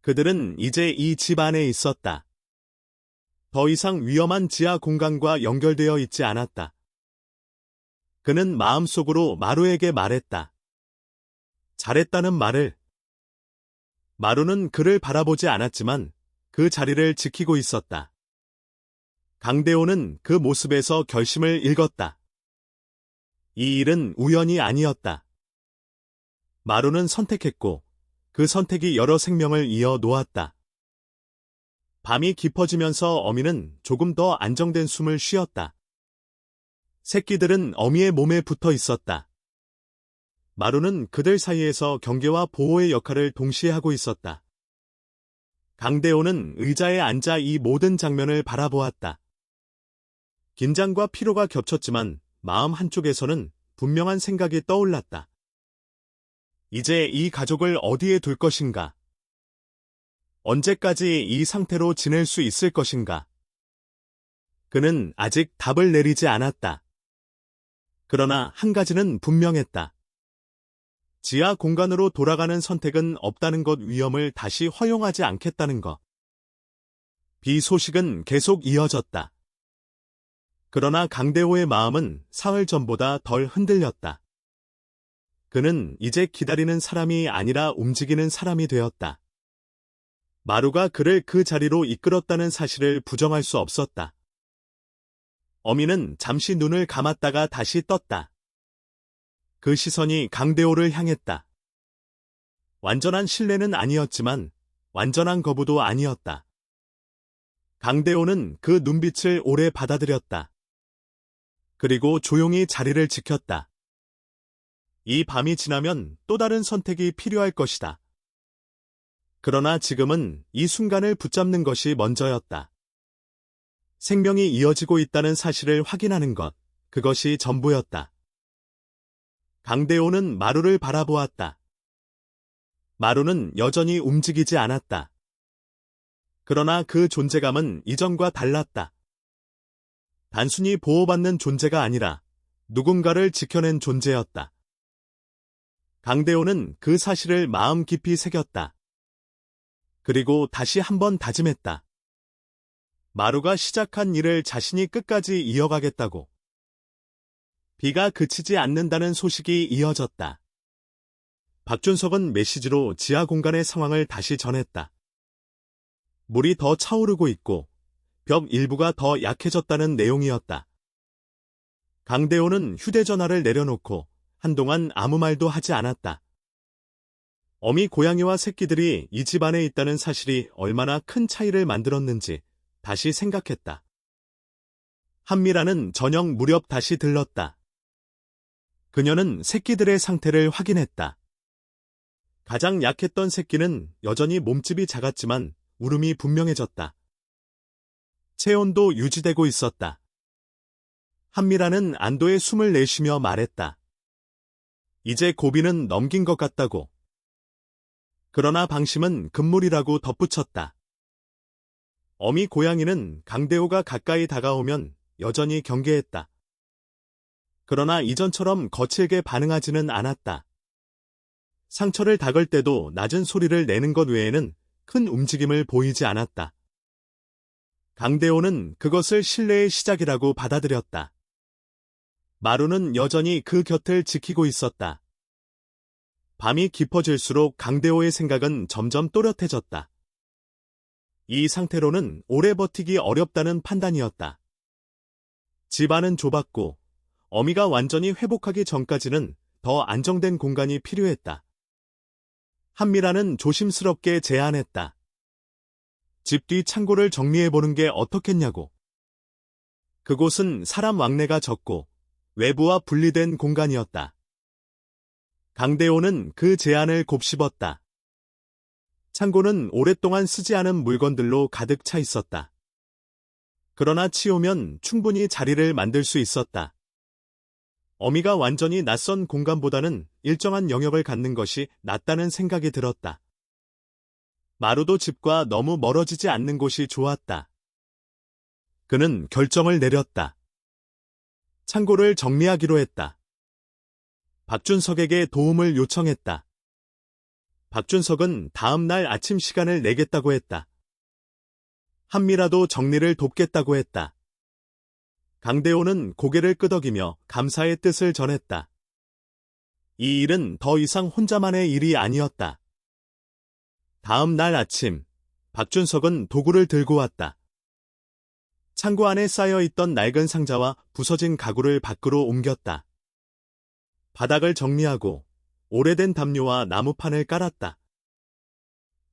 그들은 이제 이 집 안에 있었다. 더 이상 위험한 지하 공간과 연결되어 있지 않았다. 그는 마음속으로 마루에게 말했다. 잘했다는 말을. 마루는 그를 바라보지 않았지만 그 자리를 지키고 있었다. 강대호는 그 모습에서 결심을 읽었다. 이 일은 우연이 아니었다. 마루는 선택했고 그 선택이 여러 생명을 이어 놓았다. 밤이 깊어지면서 어미는 조금 더 안정된 숨을 쉬었다. 새끼들은 어미의 몸에 붙어 있었다. 마루는 그들 사이에서 경계와 보호의 역할을 동시에 하고 있었다. 강대호는 의자에 앉아 이 모든 장면을 바라보았다. 긴장과 피로가 겹쳤지만 마음 한쪽에서는 분명한 생각이 떠올랐다. 이제 이 가족을 어디에 둘 것인가? 언제까지 이 상태로 지낼 수 있을 것인가? 그는 아직 답을 내리지 않았다. 그러나 한 가지는 분명했다. 지하 공간으로 돌아가는 선택은 없다는 것, 위험을 다시 허용하지 않겠다는 것. 비 소식은 계속 이어졌다. 그러나 강대호의 마음은 사흘 전보다 덜 흔들렸다. 그는 이제 기다리는 사람이 아니라 움직이는 사람이 되었다. 마루가 그를 그 자리로 이끌었다는 사실을 부정할 수 없었다. 어미는 잠시 눈을 감았다가 다시 떴다. 그 시선이 강대호를 향했다. 완전한 신뢰는 아니었지만 완전한 거부도 아니었다. 강대호는 그 눈빛을 오래 받아들였다. 그리고 조용히 자리를 지켰다. 이 밤이 지나면 또 다른 선택이 필요할 것이다. 그러나 지금은 이 순간을 붙잡는 것이 먼저였다. 생명이 이어지고 있다는 사실을 확인하는 것, 그것이 전부였다. 강대호는 마루를 바라보았다. 마루는 여전히 움직이지 않았다. 그러나 그 존재감은 이전과 달랐다. 단순히 보호받는 존재가 아니라 누군가를 지켜낸 존재였다. 강대호는 그 사실을 마음 깊이 새겼다. 그리고 다시 한번 다짐했다. 마루가 시작한 일을 자신이 끝까지 이어가겠다고. 비가 그치지 않는다는 소식이 이어졌다. 박준석은 메시지로 지하 공간의 상황을 다시 전했다. 물이 더 차오르고 있고 벽 일부가 더 약해졌다는 내용이었다. 강대호는 휴대전화를 내려놓고 한동안 아무 말도 하지 않았다. 어미 고양이와 새끼들이 이 집 안에 있다는 사실이 얼마나 큰 차이를 만들었는지 다시 생각했다. 한미라는 저녁 무렵 다시 들렀다. 그녀는 새끼들의 상태를 확인했다. 가장 약했던 새끼는 여전히 몸집이 작았지만 울음이 분명해졌다. 체온도 유지되고 있었다. 한미라는 안도의 숨을 내쉬며 말했다. 이제 고비는 넘긴 것 같다고. 그러나 방심은 금물이라고 덧붙였다. 어미 고양이는 강대호가 가까이 다가오면 여전히 경계했다. 그러나 이전처럼 거칠게 반응하지는 않았다. 상처를 닦을 때도 낮은 소리를 내는 것 외에는 큰 움직임을 보이지 않았다. 강대호는 그것을 신뢰의 시작이라고 받아들였다. 마루는 여전히 그 곁을 지키고 있었다. 밤이 깊어질수록 강대호의 생각은 점점 또렷해졌다. 이 상태로는 오래 버티기 어렵다는 판단이었다. 집 안은 좁았고 어미가 완전히 회복하기 전까지는 더 안정된 공간이 필요했다. 한미라는 조심스럽게 제안했다. 집 뒤 창고를 정리해보는 게 어떻겠냐고. 그곳은 사람 왕래가 적고 외부와 분리된 공간이었다. 강대호는 그 제안을 곱씹었다. 창고는 오랫동안 쓰지 않은 물건들로 가득 차 있었다. 그러나 치우면 충분히 자리를 만들 수 있었다. 어미가 완전히 낯선 공간보다는 일정한 영역을 갖는 것이 낫다는 생각이 들었다. 마루도 집과 너무 멀어지지 않는 곳이 좋았다. 그는 결정을 내렸다. 창고를 정리하기로 했다. 박준석에게 도움을 요청했다. 박준석은 다음 날 아침 시간을 내겠다고 했다. 한미라도 정리를 돕겠다고 했다. 강대호는 고개를 끄덕이며 감사의 뜻을 전했다. 이 일은 더 이상 혼자만의 일이 아니었다. 다음 날 아침, 박준석은 도구를 들고 왔다. 창고 안에 쌓여있던 낡은 상자와 부서진 가구를 밖으로 옮겼다. 바닥을 정리하고 오래된 담요와 나무판을 깔았다.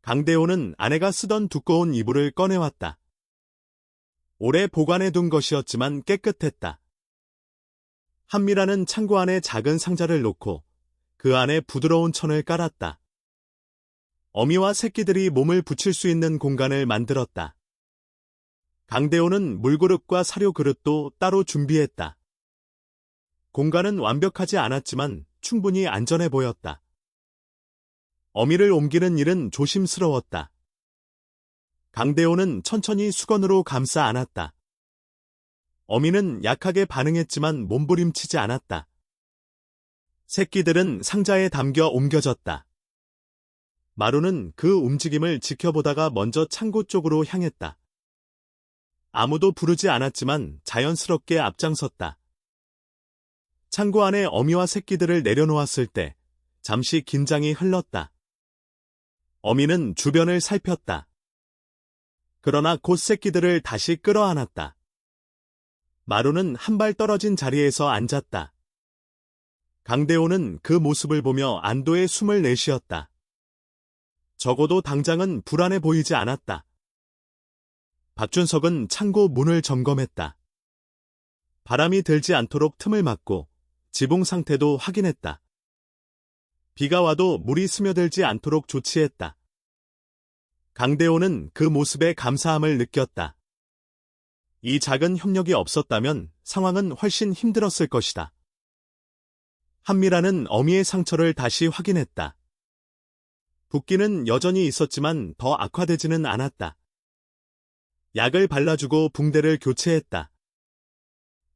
강대호는 아내가 쓰던 두꺼운 이불을 꺼내왔다. 오래 보관해둔 것이었지만 깨끗했다. 한미라는 창고 안에 작은 상자를 놓고 그 안에 부드러운 천을 깔았다. 어미와 새끼들이 몸을 붙일 수 있는 공간을 만들었다. 강대호는 물그릇과 사료 그릇도 따로 준비했다. 공간은 완벽하지 않았지만 충분히 안전해 보였다. 어미를 옮기는 일은 조심스러웠다. 강대호는 천천히 수건으로 감싸 안았다. 어미는 약하게 반응했지만 몸부림치지 않았다. 새끼들은 상자에 담겨 옮겨졌다. 마루는 그 움직임을 지켜보다가 먼저 창고 쪽으로 향했다. 아무도 부르지 않았지만 자연스럽게 앞장섰다. 창고 안에 어미와 새끼들을 내려놓았을 때 잠시 긴장이 흘렀다. 어미는 주변을 살폈다. 그러나 곧 새끼들을 다시 끌어안았다. 마루는 한 발 떨어진 자리에서 앉았다. 강대호는 그 모습을 보며 안도의 숨을 내쉬었다. 적어도 당장은 불안해 보이지 않았다. 박준석은 창고 문을 점검했다. 바람이 들지 않도록 틈을 막고 지붕 상태도 확인했다. 비가 와도 물이 스며들지 않도록 조치했다. 강대호는 그 모습에 감사함을 느꼈다. 이 작은 협력이 없었다면 상황은 훨씬 힘들었을 것이다. 한미라는 어미의 상처를 다시 확인했다. 붓기는 여전히 있었지만 더 악화되지는 않았다. 약을 발라주고 붕대를 교체했다.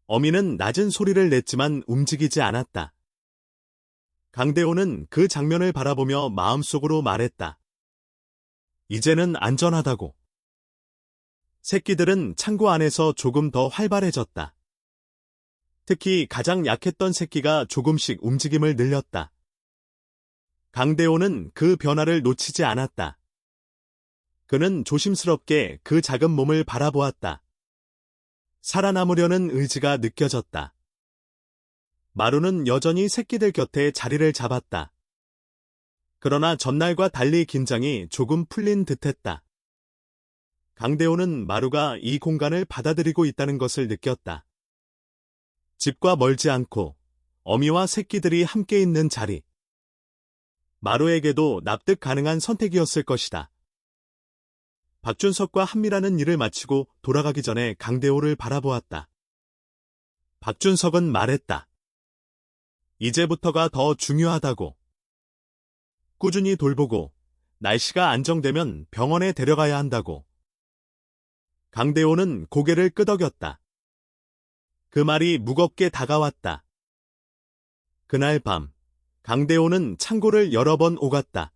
어미는 낮은 소리를 냈지만 움직이지 않았다. 강대호는 그 장면을 바라보며 마음속으로 말했다. 이제는 안전하다고. 새끼들은 창고 안에서 조금 더 활발해졌다. 특히 가장 약했던 새끼가 조금씩 움직임을 늘렸다. 강대호는 그 변화를 놓치지 않았다. 그는 조심스럽게 그 작은 몸을 바라보았다. 살아남으려는 의지가 느껴졌다. 마루는 여전히 새끼들 곁에 자리를 잡았다. 그러나 전날과 달리 긴장이 조금 풀린 듯했다. 강대호는 마루가 이 공간을 받아들이고 있다는 것을 느꼈다. 집과 멀지 않고 어미와 새끼들이 함께 있는 자리. 마루에게도 납득 가능한 선택이었을 것이다. 박준석과 한미라는 일을 마치고 돌아가기 전에 강대호를 바라보았다. 박준석은 말했다. 이제부터가 더 중요하다고. 꾸준히 돌보고 날씨가 안정되면 병원에 데려가야 한다고. 강대호는 고개를 끄덕였다. 그 말이 무겁게 다가왔다. 그날 밤, 강대호는 창고를 여러 번 오갔다.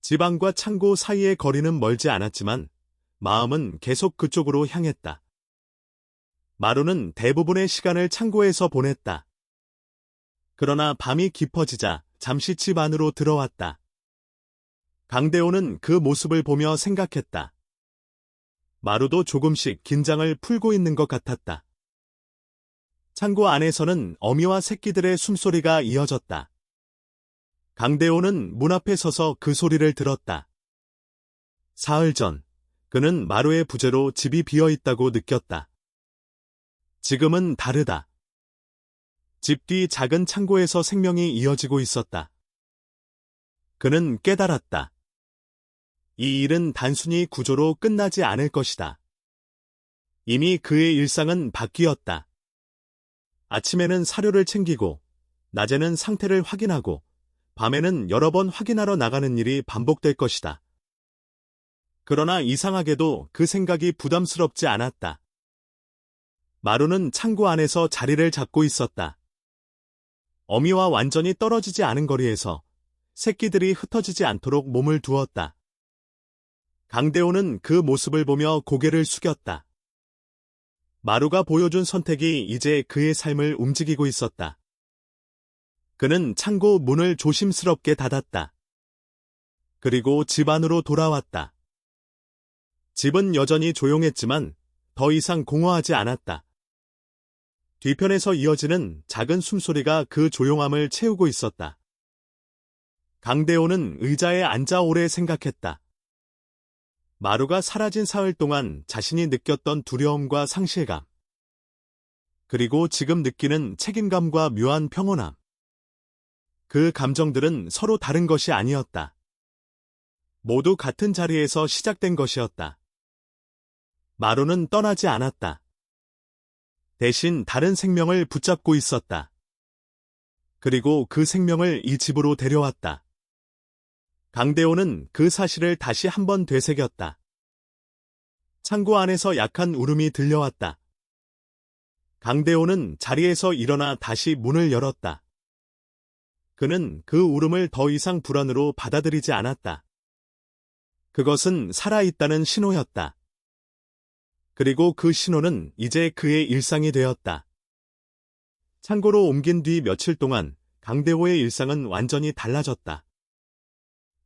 지방과 창고 사이의 거리는 멀지 않았지만 마음은 계속 그쪽으로 향했다. 마루는 대부분의 시간을 창고에서 보냈다. 그러나 밤이 깊어지자 잠시 집 안으로 들어왔다. 강대호는 그 모습을 보며 생각했다. 마루도 조금씩 긴장을 풀고 있는 것 같았다. 창고 안에서는 어미와 새끼들의 숨소리가 이어졌다. 강대호는 문 앞에 서서 그 소리를 들었다. 사흘 전 그는 마루의 부재로 집이 비어 있다고 느꼈다. 지금은 다르다. 집 뒤 작은 창고에서 생명이 이어지고 있었다. 그는 깨달았다. 이 일은 단순히 구조로 끝나지 않을 것이다. 이미 그의 일상은 바뀌었다. 아침에는 사료를 챙기고, 낮에는 상태를 확인하고, 밤에는 여러 번 확인하러 나가는 일이 반복될 것이다. 그러나 이상하게도 그 생각이 부담스럽지 않았다. 마루는 창고 안에서 자리를 잡고 있었다. 어미와 완전히 떨어지지 않은 거리에서 새끼들이 흩어지지 않도록 몸을 두었다. 강대호는 그 모습을 보며 고개를 숙였다. 마루가 보여준 선택이 이제 그의 삶을 움직이고 있었다. 그는 창고 문을 조심스럽게 닫았다. 그리고 집 안으로 돌아왔다. 집은 여전히 조용했지만 더 이상 공허하지 않았다. 뒤편에서 이어지는 작은 숨소리가 그 조용함을 채우고 있었다. 강대호는 의자에 앉아 오래 생각했다. 마루가 사라진 사흘 동안 자신이 느꼈던 두려움과 상실감, 그리고 지금 느끼는 책임감과 묘한 평온함. 그 감정들은 서로 다른 것이 아니었다. 모두 같은 자리에서 시작된 것이었다. 마루는 떠나지 않았다. 대신 다른 생명을 붙잡고 있었다. 그리고 그 생명을 이 집으로 데려왔다. 강대호는 그 사실을 다시 한번 되새겼다. 창고 안에서 약한 울음이 들려왔다. 강대호는 자리에서 일어나 다시 문을 열었다. 그는 그 울음을 더 이상 불안으로 받아들이지 않았다. 그것은 살아있다는 신호였다. 그리고 그 신호는 이제 그의 일상이 되었다. 창고로 옮긴 뒤 며칠 동안 강대호의 일상은 완전히 달라졌다.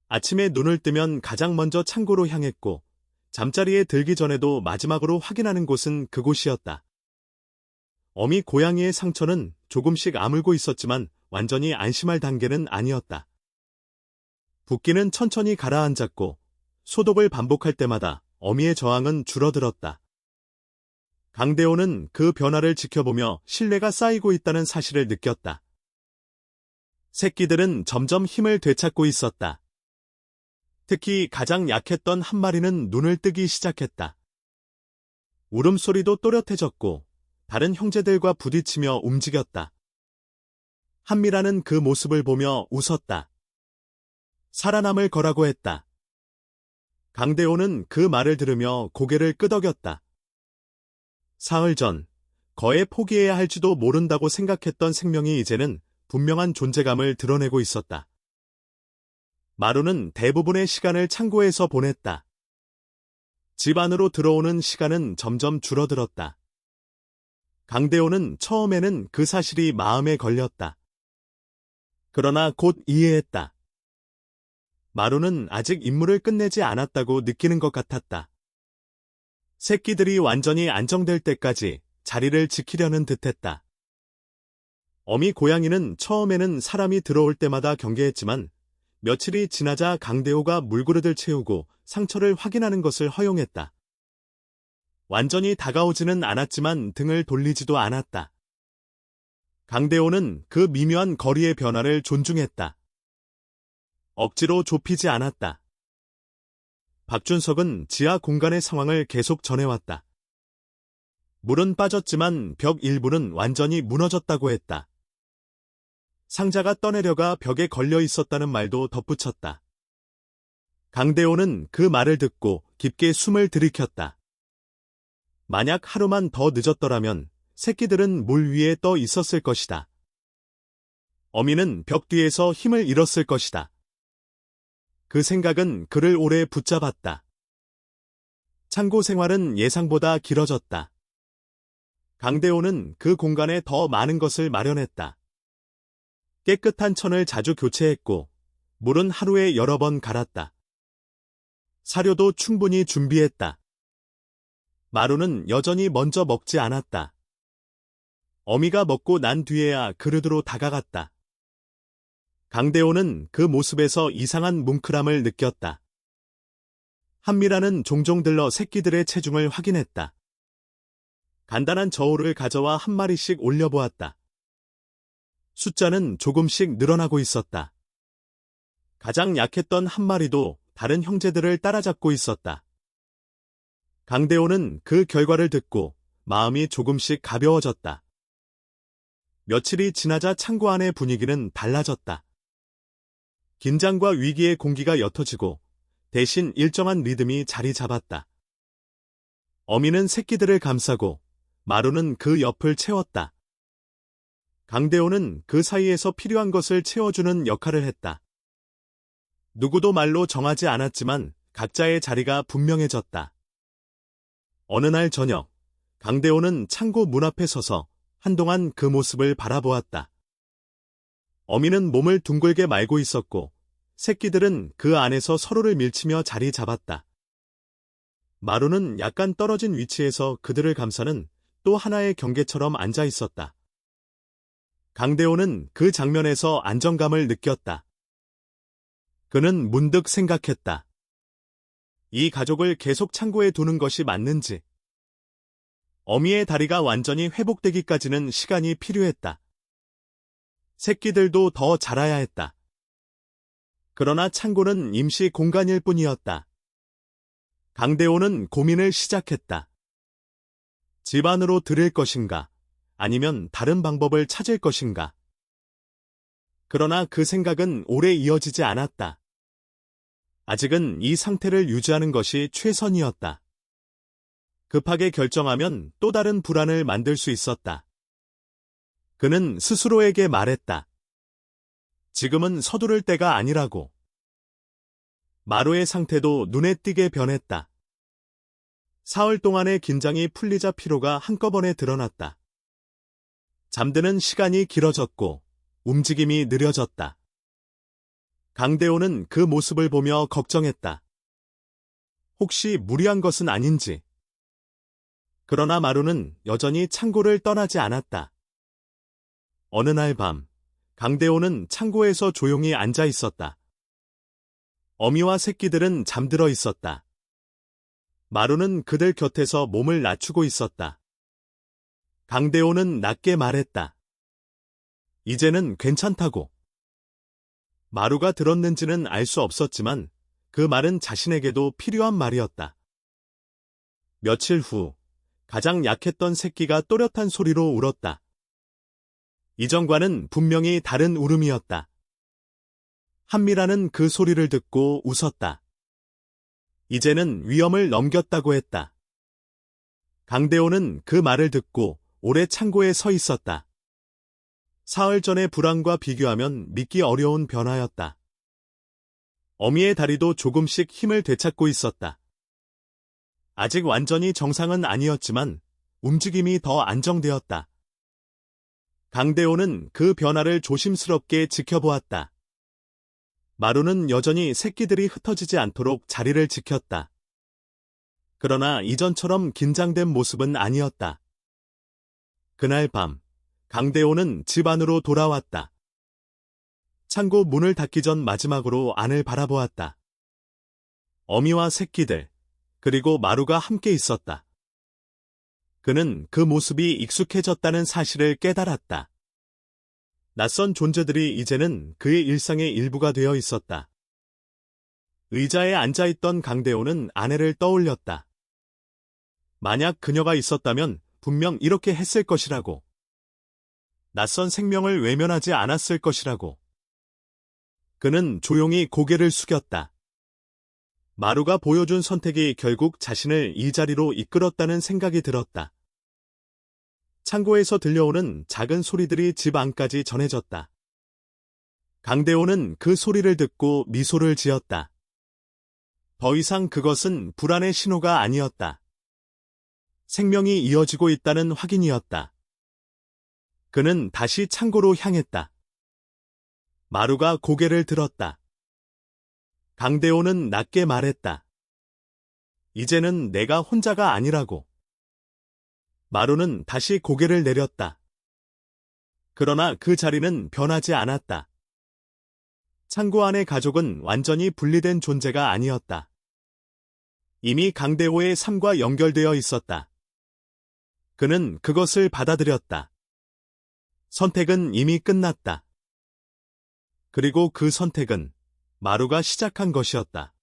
아침에 눈을 뜨면 가장 먼저 창고로 향했고, 잠자리에 들기 전에도 마지막으로 확인하는 곳은 그곳이었다. 어미 고양이의 상처는 조금씩 아물고 있었지만 완전히 안심할 단계는 아니었다. 붓기는 천천히 가라앉았고, 소독을 반복할 때마다 어미의 저항은 줄어들었다. 강대호는 그 변화를 지켜보며 신뢰가 쌓이고 있다는 사실을 느꼈다. 새끼들은 점점 힘을 되찾고 있었다. 특히 가장 약했던 한 마리는 눈을 뜨기 시작했다. 울음소리도 또렷해졌고 다른 형제들과 부딪히며 움직였다. 한미라는 그 모습을 보며 웃었다. 살아남을 거라고 했다. 강대호는 그 말을 들으며 고개를 끄덕였다. 사흘 전, 거의 포기해야 할지도 모른다고 생각했던 생명이 이제는 분명한 존재감을 드러내고 있었다. 마루는 대부분의 시간을 창고에서 보냈다. 집 안으로 들어오는 시간은 점점 줄어들었다. 강대호는 처음에는 그 사실이 마음에 걸렸다. 그러나 곧 이해했다. 마루는 아직 임무를 끝내지 않았다고 느끼는 것 같았다. 새끼들이 완전히 안정될 때까지 자리를 지키려는 듯했다. 어미 고양이는 처음에는 사람이 들어올 때마다 경계했지만 며칠이 지나자 강대호가 물그릇을 채우고 상처를 확인하는 것을 허용했다. 완전히 다가오지는 않았지만 등을 돌리지도 않았다. 강대호는 그 미묘한 거리의 변화를 존중했다. 억지로 좁히지 않았다. 박준석은 지하 공간의 상황을 계속 전해왔다. 물은 빠졌지만 벽 일부는 완전히 무너졌다고 했다. 상자가 떠내려가 벽에 걸려 있었다는 말도 덧붙였다. 강대호는 그 말을 듣고 깊게 숨을 들이켰다. 만약 하루만 더 늦었더라면 새끼들은 물 위에 떠 있었을 것이다. 어미는 벽 뒤에서 힘을 잃었을 것이다. 그 생각은 그를 오래 붙잡았다. 창고 생활은 예상보다 길어졌다. 강대호는 그 공간에 더 많은 것을 마련했다. 깨끗한 천을 자주 교체했고, 물은 하루에 여러 번 갈았다. 사료도 충분히 준비했다. 마루는 여전히 먼저 먹지 않았다. 어미가 먹고 난 뒤에야 그릇으로 다가갔다. 강대호는 그 모습에서 이상한 뭉클함을 느꼈다. 한미라는 종종 들러 새끼들의 체중을 확인했다. 간단한 저울을 가져와 한 마리씩 올려보았다. 숫자는 조금씩 늘어나고 있었다. 가장 약했던 한 마리도 다른 형제들을 따라잡고 있었다. 강대호는 그 결과를 듣고 마음이 조금씩 가벼워졌다. 며칠이 지나자 창고 안의 분위기는 달라졌다. 긴장과 위기의 공기가 옅어지고 대신 일정한 리듬이 자리 잡았다. 어미는 새끼들을 감싸고 마루는 그 옆을 채웠다. 강대호는 그 사이에서 필요한 것을 채워주는 역할을 했다. 누구도 말로 정하지 않았지만 각자의 자리가 분명해졌다. 어느 날 저녁, 강대호는 창고 문 앞에 서서 한동안 그 모습을 바라보았다. 어미는 몸을 둥글게 말고 있었고 새끼들은 그 안에서 서로를 밀치며 자리 잡았다. 마루는 약간 떨어진 위치에서 그들을 감싸는 또 하나의 경계처럼 앉아 있었다. 강대호는 그 장면에서 안정감을 느꼈다. 그는 문득 생각했다. 이 가족을 계속 창고에 두는 것이 맞는지. 어미의 다리가 완전히 회복되기까지는 시간이 필요했다. 새끼들도 더 자라야 했다. 그러나 창고는 임시 공간일 뿐이었다. 강대호는 고민을 시작했다. 집 안으로 들일 것인가, 아니면 다른 방법을 찾을 것인가. 그러나 그 생각은 오래 이어지지 않았다. 아직은 이 상태를 유지하는 것이 최선이었다. 급하게 결정하면 또 다른 불안을 만들 수 있었다. 그는 스스로에게 말했다. 지금은 서두를 때가 아니라고. 마루의 상태도 눈에 띄게 변했다. 사흘 동안의 긴장이 풀리자 피로가 한꺼번에 드러났다. 잠드는 시간이 길어졌고 움직임이 느려졌다. 강대호는 그 모습을 보며 걱정했다. 혹시 무리한 것은 아닌지. 그러나 마루는 여전히 창고를 떠나지 않았다. 어느 날 밤, 강대호는 창고에서 조용히 앉아 있었다. 어미와 새끼들은 잠들어 있었다. 마루는 그들 곁에서 몸을 낮추고 있었다. 강대호는 낮게 말했다. 이제는 괜찮다고. 마루가 들었는지는 알 수 없었지만 그 말은 자신에게도 필요한 말이었다. 며칠 후, 가장 약했던 새끼가 또렷한 소리로 울었다. 이전과는 분명히 다른 울음이었다. 한미라는 그 소리를 듣고 웃었다. 이제는 위험을 넘겼다고 했다. 강대호는 그 말을 듣고 오래 창고에 서 있었다. 사흘 전의 불안과 비교하면 믿기 어려운 변화였다. 어미의 다리도 조금씩 힘을 되찾고 있었다. 아직 완전히 정상은 아니었지만 움직임이 더 안정되었다. 강대호는 그 변화를 조심스럽게 지켜보았다. 마루는 여전히 새끼들이 흩어지지 않도록 자리를 지켰다. 그러나 이전처럼 긴장된 모습은 아니었다. 그날 밤, 강대호는 집 안으로 돌아왔다. 창고 문을 닫기 전 마지막으로 안을 바라보았다. 어미와 새끼들, 그리고 마루가 함께 있었다. 그는 그 모습이 익숙해졌다는 사실을 깨달았다. 낯선 존재들이 이제는 그의 일상의 일부가 되어 있었다. 의자에 앉아있던 강대호는 아내를 떠올렸다. 만약 그녀가 있었다면 분명 이렇게 했을 것이라고. 낯선 생명을 외면하지 않았을 것이라고. 그는 조용히 고개를 숙였다. 마루가 보여준 선택이 결국 자신을 이 자리로 이끌었다는 생각이 들었다. 창고에서 들려오는 작은 소리들이 집 안까지 전해졌다. 강대호는 그 소리를 듣고 미소를 지었다. 더 이상 그것은 불안의 신호가 아니었다. 생명이 이어지고 있다는 확인이었다. 그는 다시 창고로 향했다. 마루가 고개를 들었다. 강대호는 낮게 말했다. 이제는 내가 혼자가 아니라고. 마루는 다시 고개를 내렸다. 그러나 그 자리는 변하지 않았다. 창고 안의 가족은 완전히 분리된 존재가 아니었다. 이미 강대호의 삶과 연결되어 있었다. 그는 그것을 받아들였다. 선택은 이미 끝났다. 그리고 그 선택은 마루가 시작한 것이었다.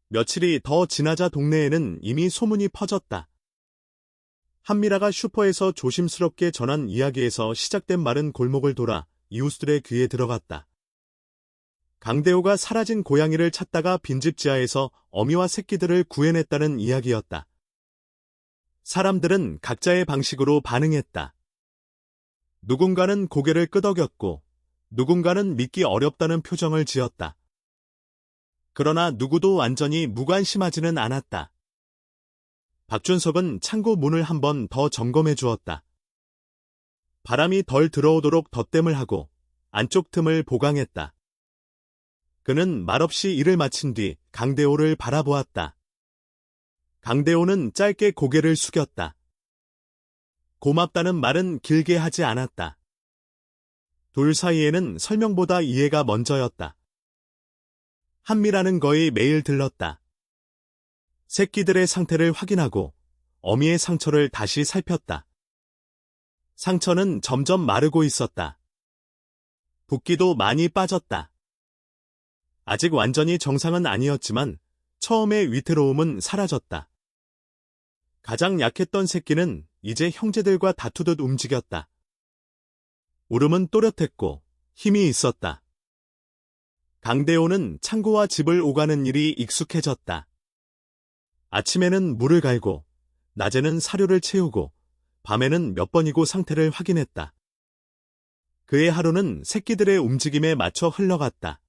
며칠이 더 지나자 동네에는 이미 소문이 퍼졌다. 한미라가 슈퍼에서 조심스럽게 전한 이야기에서 시작된 말은 골목을 돌아 이웃들의 귀에 들어갔다. 강대호가 사라진 고양이를 찾다가 빈집 지하에서 어미와 새끼들을 구해냈다는 이야기였다. 사람들은 각자의 방식으로 반응했다. 누군가는 고개를 끄덕였고 누군가는 믿기 어렵다는 표정을 지었다. 그러나 누구도 완전히 무관심하지는 않았다. 박준석은 창고 문을 한 번 더 점검해 주었다. 바람이 덜 들어오도록 덧댐을 하고 안쪽 틈을 보강했다. 그는 말없이 일을 마친 뒤 강대호를 바라보았다. 강대호는 짧게 고개를 숙였다. 고맙다는 말은 길게 하지 않았다. 둘 사이에는 설명보다 이해가 먼저였다. 한미라는 거의 매일 들렀다. 새끼들의 상태를 확인하고 어미의 상처를 다시 살폈다. 상처는 점점 마르고 있었다. 붓기도 많이 빠졌다. 아직 완전히 정상은 아니었지만 처음의 위태로움은 사라졌다. 가장 약했던 새끼는 이제 형제들과 다투듯 움직였다. 울음은 또렷했고 힘이 있었다. 강대호는 창고와 집을 오가는 일이 익숙해졌다. 아침에는 물을 갈고 낮에는 사료를 채우고 밤에는 몇 번이고 상태를 확인했다. 그의 하루는 새끼들의 움직임에 맞춰 흘러갔다.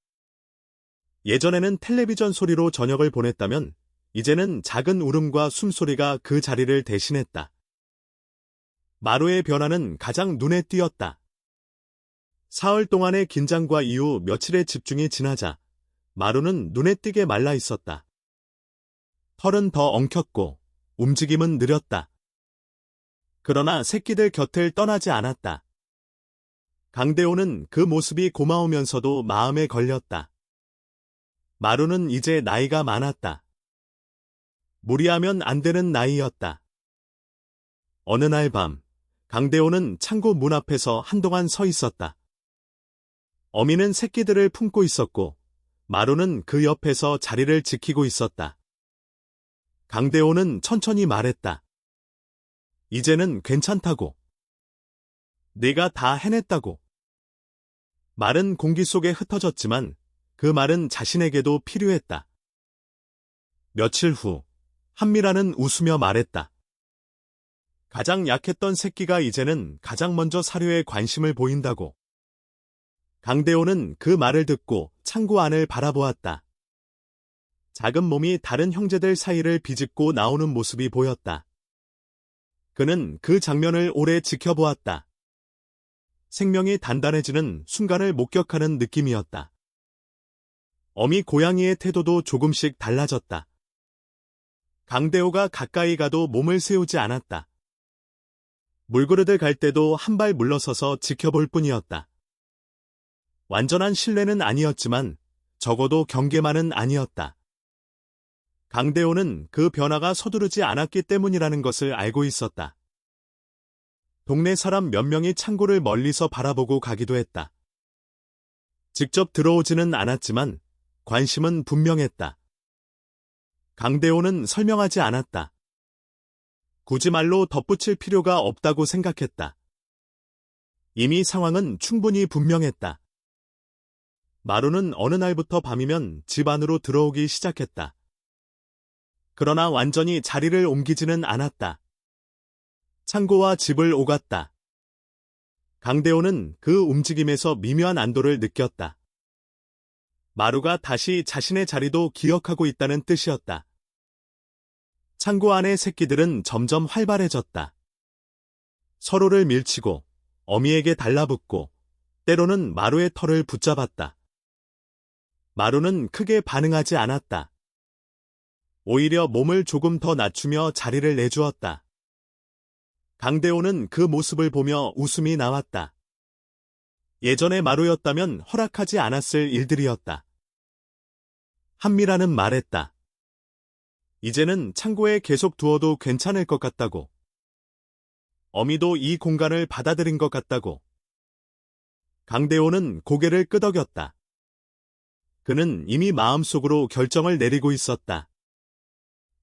예전에는 텔레비전 소리로 저녁을 보냈다면 이제는 작은 울음과 숨소리가 그 자리를 대신했다. 마루의 변화는 가장 눈에 띄었다. 사흘 동안의 긴장과 이후 며칠의 집중이 지나자 마루는 눈에 띄게 말라 있었다. 털은 더 엉켰고 움직임은 느렸다. 그러나 새끼들 곁을 떠나지 않았다. 강대호는 그 모습이 고마우면서도 마음에 걸렸다. 마루는 이제 나이가 많았다. 무리하면 안 되는 나이였다. 어느 날 밤, 강대호는 창고 문 앞에서 한동안 서 있었다. 어미는 새끼들을 품고 있었고 마루는 그 옆에서 자리를 지키고 있었다. 강대호는 천천히 말했다. 이제는 괜찮다고. 네가 다 해냈다고. 말은 공기 속에 흩어졌지만 그 말은 자신에게도 필요했다. 며칠 후 한미라는 웃으며 말했다. 가장 약했던 새끼가 이제는 가장 먼저 사료에 관심을 보인다고. 강대호는 그 말을 듣고 창고 안을 바라보았다. 작은 몸이 다른 형제들 사이를 비집고 나오는 모습이 보였다. 그는 그 장면을 오래 지켜보았다. 생명이 단단해지는 순간을 목격하는 느낌이었다. 어미 고양이의 태도도 조금씩 달라졌다. 강대호가 가까이 가도 몸을 세우지 않았다. 물그릇을 갈 때도 한 발 물러서서 지켜볼 뿐이었다. 완전한 신뢰는 아니었지만 적어도 경계만은 아니었다. 강대호는 그 변화가 서두르지 않았기 때문이라는 것을 알고 있었다. 동네 사람 몇 명이 창고를 멀리서 바라보고 가기도 했다. 직접 들어오지는 않았지만 관심은 분명했다. 강대호는 설명하지 않았다. 굳이 말로 덧붙일 필요가 없다고 생각했다. 이미 상황은 충분히 분명했다. 마루는 어느 날부터 밤이면 집 안으로 들어오기 시작했다. 그러나 완전히 자리를 옮기지는 않았다. 창고와 집을 오갔다. 강대호는 그 움직임에서 미묘한 안도를 느꼈다. 마루가 다시 자신의 자리도 기억하고 있다는 뜻이었다. 창고 안의 새끼들은 점점 활발해졌다. 서로를 밀치고 어미에게 달라붙고 때로는 마루의 털을 붙잡았다. 마루는 크게 반응하지 않았다. 오히려 몸을 조금 더 낮추며 자리를 내주었다. 강대호는 그 모습을 보며 웃음이 나왔다. 예전의 마루였다면 허락하지 않았을 일들이었다. 한미라는 말했다. 이제는 창고에 계속 두어도 괜찮을 것 같다고. 어미도 이 공간을 받아들인 것 같다고. 강대호는 고개를 끄덕였다. 그는 이미 마음속으로 결정을 내리고 있었다.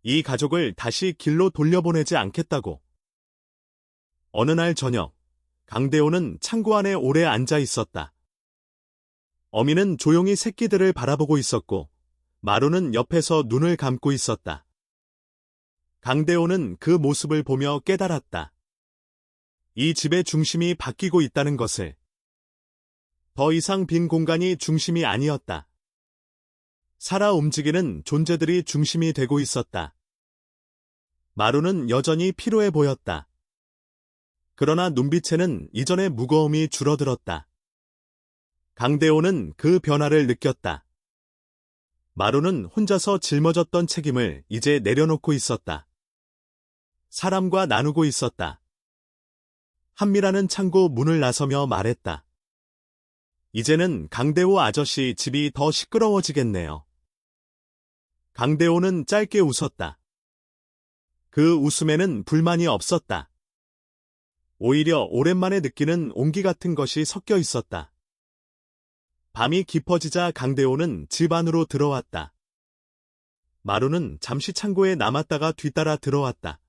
이 가족을 다시 길로 돌려보내지 않겠다고. 어느 날 저녁, 강대호는 창고 안에 오래 앉아 있었다. 어미는 조용히 새끼들을 바라보고 있었고, 마루는 옆에서 눈을 감고 있었다. 강대호는 그 모습을 보며 깨달았다. 이 집의 중심이 바뀌고 있다는 것을. 더 이상 빈 공간이 중심이 아니었다. 살아 움직이는 존재들이 중심이 되고 있었다. 마루는 여전히 피로해 보였다. 그러나 눈빛에는 이전의 무거움이 줄어들었다. 강대호는 그 변화를 느꼈다. 마루는 혼자서 짊어졌던 책임을 이제 내려놓고 있었다. 사람과 나누고 있었다. 한미라는 창고 문을 나서며 말했다. 이제는 강대호 아저씨 집이 더 시끄러워지겠네요. 강대호는 짧게 웃었다. 그 웃음에는 불만이 없었다. 오히려 오랜만에 느끼는 온기 같은 것이 섞여 있었다. 밤이 깊어지자 강대호는 집 안으로 들어왔다. 마루는 잠시 창고에 남았다가 뒤따라 들어왔다.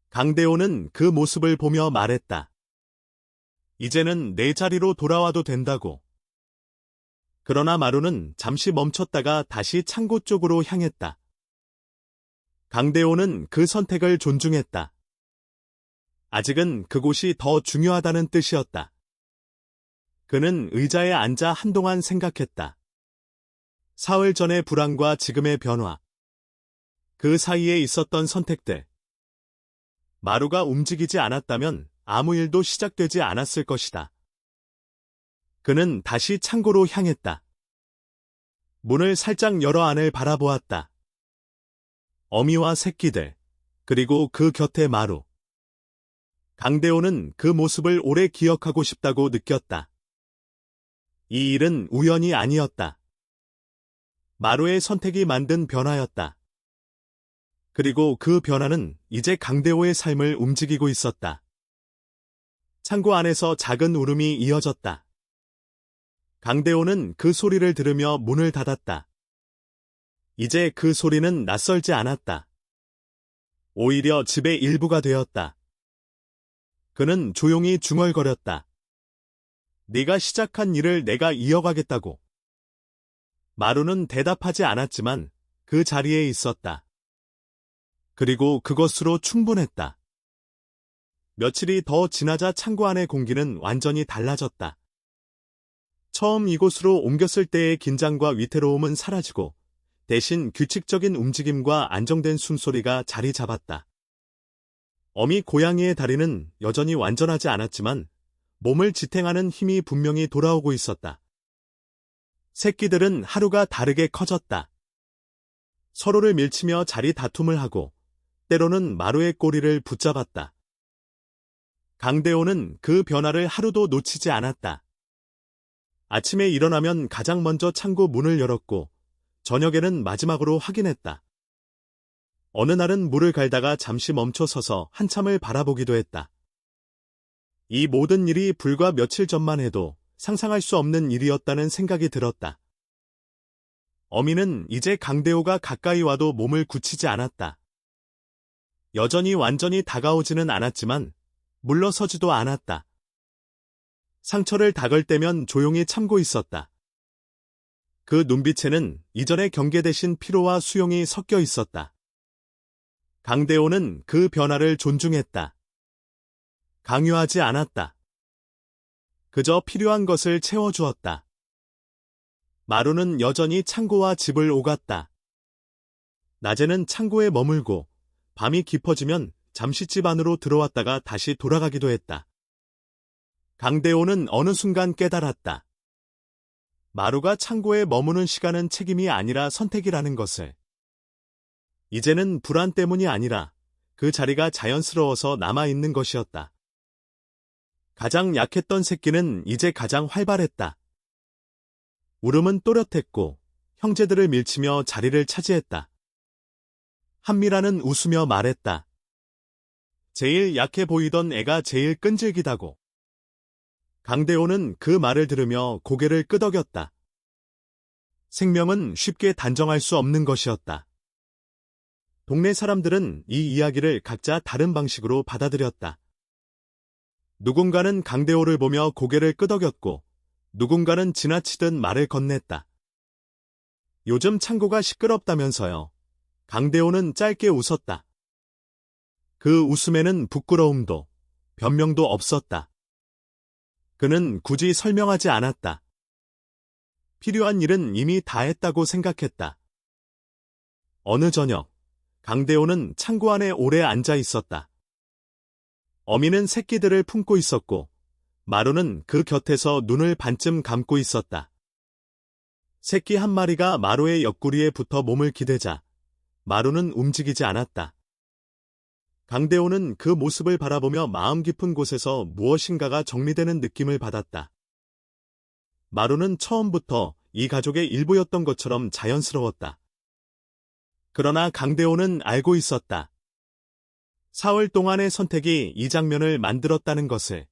강대호는 그 모습을 보며 말했다. 이제는 내 자리로 돌아와도 된다고. 그러나 마루는 잠시 멈췄다가 다시 창고 쪽으로 향했다. 강대호는 그 선택을 존중했다. 아직은 그곳이 더 중요하다는 뜻이었다. 그는 의자에 앉아 한동안 생각했다. 사흘 전의 불안과 지금의 변화. 그 사이에 있었던 선택들. 마루가 움직이지 않았다면 아무 일도 시작되지 않았을 것이다. 그는 다시 창고로 향했다. 문을 살짝 열어 안을 바라보았다. 어미와 새끼들, 그리고 그 곁에 마루. 강대호는 그 모습을 오래 기억하고 싶다고 느꼈다. 이 일은 우연이 아니었다. 마루의 선택이 만든 변화였다. 그리고 그 변화는 이제 강대호의 삶을 움직이고 있었다. 창고 안에서 작은 울음이 이어졌다. 강대호는 그 소리를 들으며 문을 닫았다. 이제 그 소리는 낯설지 않았다. 오히려 집의 일부가 되었다. 그는 조용히 중얼거렸다. 네가 시작한 일을 내가 이어가겠다고. 마루는 대답하지 않았지만 그 자리에 있었다. 그리고 그것으로 충분했다. 며칠이 더 지나자 창고 안의 공기는 완전히 달라졌다. 처음 이곳으로 옮겼을 때의 긴장과 위태로움은 사라지고 대신 규칙적인 움직임과 안정된 숨소리가 자리 잡았다. 어미 고양이의 다리는 여전히 완전하지 않았지만 몸을 지탱하는 힘이 분명히 돌아오고 있었다. 새끼들은 하루가 다르게 커졌다. 서로를 밀치며 자리 다툼을 하고 때로는 마루의 꼬리를 붙잡았다. 강대호는 그 변화를 하루도 놓치지 않았다. 아침에 일어나면 가장 먼저 창고 문을 열었고 저녁에는 마지막으로 확인했다. 어느 날은 물을 갈다가 잠시 멈춰 서서 한참을 바라보기도 했다. 이 모든 일이 불과 며칠 전만 해도 상상할 수 없는 일이었다는 생각이 들었다. 어미는 이제 강대호가 가까이 와도 몸을 굳히지 않았다. 여전히 완전히 다가오지는 않았지만 물러서지도 않았다. 상처를 닦을 때면 조용히 참고 있었다. 그 눈빛에는 이전의 경계 대신 피로와 수용이 섞여 있었다. 강대호는 그 변화를 존중했다. 강요하지 않았다. 그저 필요한 것을 채워주었다. 마루는 여전히 창고와 집을 오갔다. 낮에는 창고에 머물고 밤이 깊어지면 잠시 집 안으로 들어왔다가 다시 돌아가기도 했다. 강대호는 어느 순간 깨달았다. 마루가 창고에 머무는 시간은 책임이 아니라 선택이라는 것을. 이제는 불안 때문이 아니라 그 자리가 자연스러워서 남아있는 것이었다. 가장 약했던 새끼는 이제 가장 활발했다. 울음은 또렷했고 형제들을 밀치며 자리를 차지했다. 한미라는 웃으며 말했다. 제일 약해 보이던 애가 제일 끈질기다고. 강대호는 그 말을 들으며 고개를 끄덕였다. 생명은 쉽게 단정할 수 없는 것이었다. 동네 사람들은 이 이야기를 각자 다른 방식으로 받아들였다. 누군가는 강대호를 보며 고개를 끄덕였고, 누군가는 지나치듯 말을 건넸다. 요즘 창고가 시끄럽다면서요. 강대호는 짧게 웃었다. 그 웃음에는 부끄러움도, 변명도 없었다. 그는 굳이 설명하지 않았다. 필요한 일은 이미 다 했다고 생각했다. 어느 저녁, 강대호는 창고 안에 오래 앉아 있었다. 어미는 새끼들을 품고 있었고, 마루는 그 곁에서 눈을 반쯤 감고 있었다. 새끼 한 마리가 마루의 옆구리에 붙어 몸을 기대자, 마루는 움직이지 않았다. 강대호는 그 모습을 바라보며 마음 깊은 곳에서 무엇인가가 정리되는 느낌을 받았다. 마루는 처음부터 이 가족의 일부였던 것처럼 자연스러웠다. 그러나 강대호는 알고 있었다. 사흘 동안의 선택이 이 장면을 만들었다는 것을.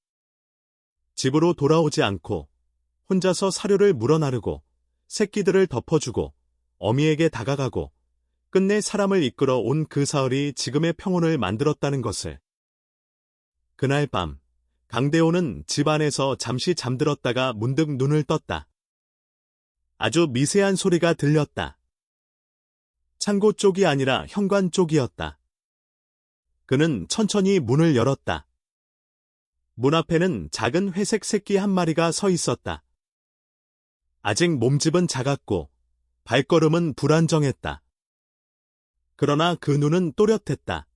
집으로 돌아오지 않고 혼자서 사료를 물어나르고 새끼들을 덮어주고 어미에게 다가가고 끝내 사람을 이끌어 온 그 사흘이 지금의 평온을 만들었다는 것을. 그날 밤, 강대호는 집 안에서 잠시 잠들었다가 문득 눈을 떴다. 아주 미세한 소리가 들렸다. 창고 쪽이 아니라 현관 쪽이었다. 그는 천천히 문을 열었다. 문 앞에는 작은 회색 새끼 한 마리가 서 있었다. 아직 몸집은 작았고 발걸음은 불안정했다. 그러나 그 눈은 또렷했다.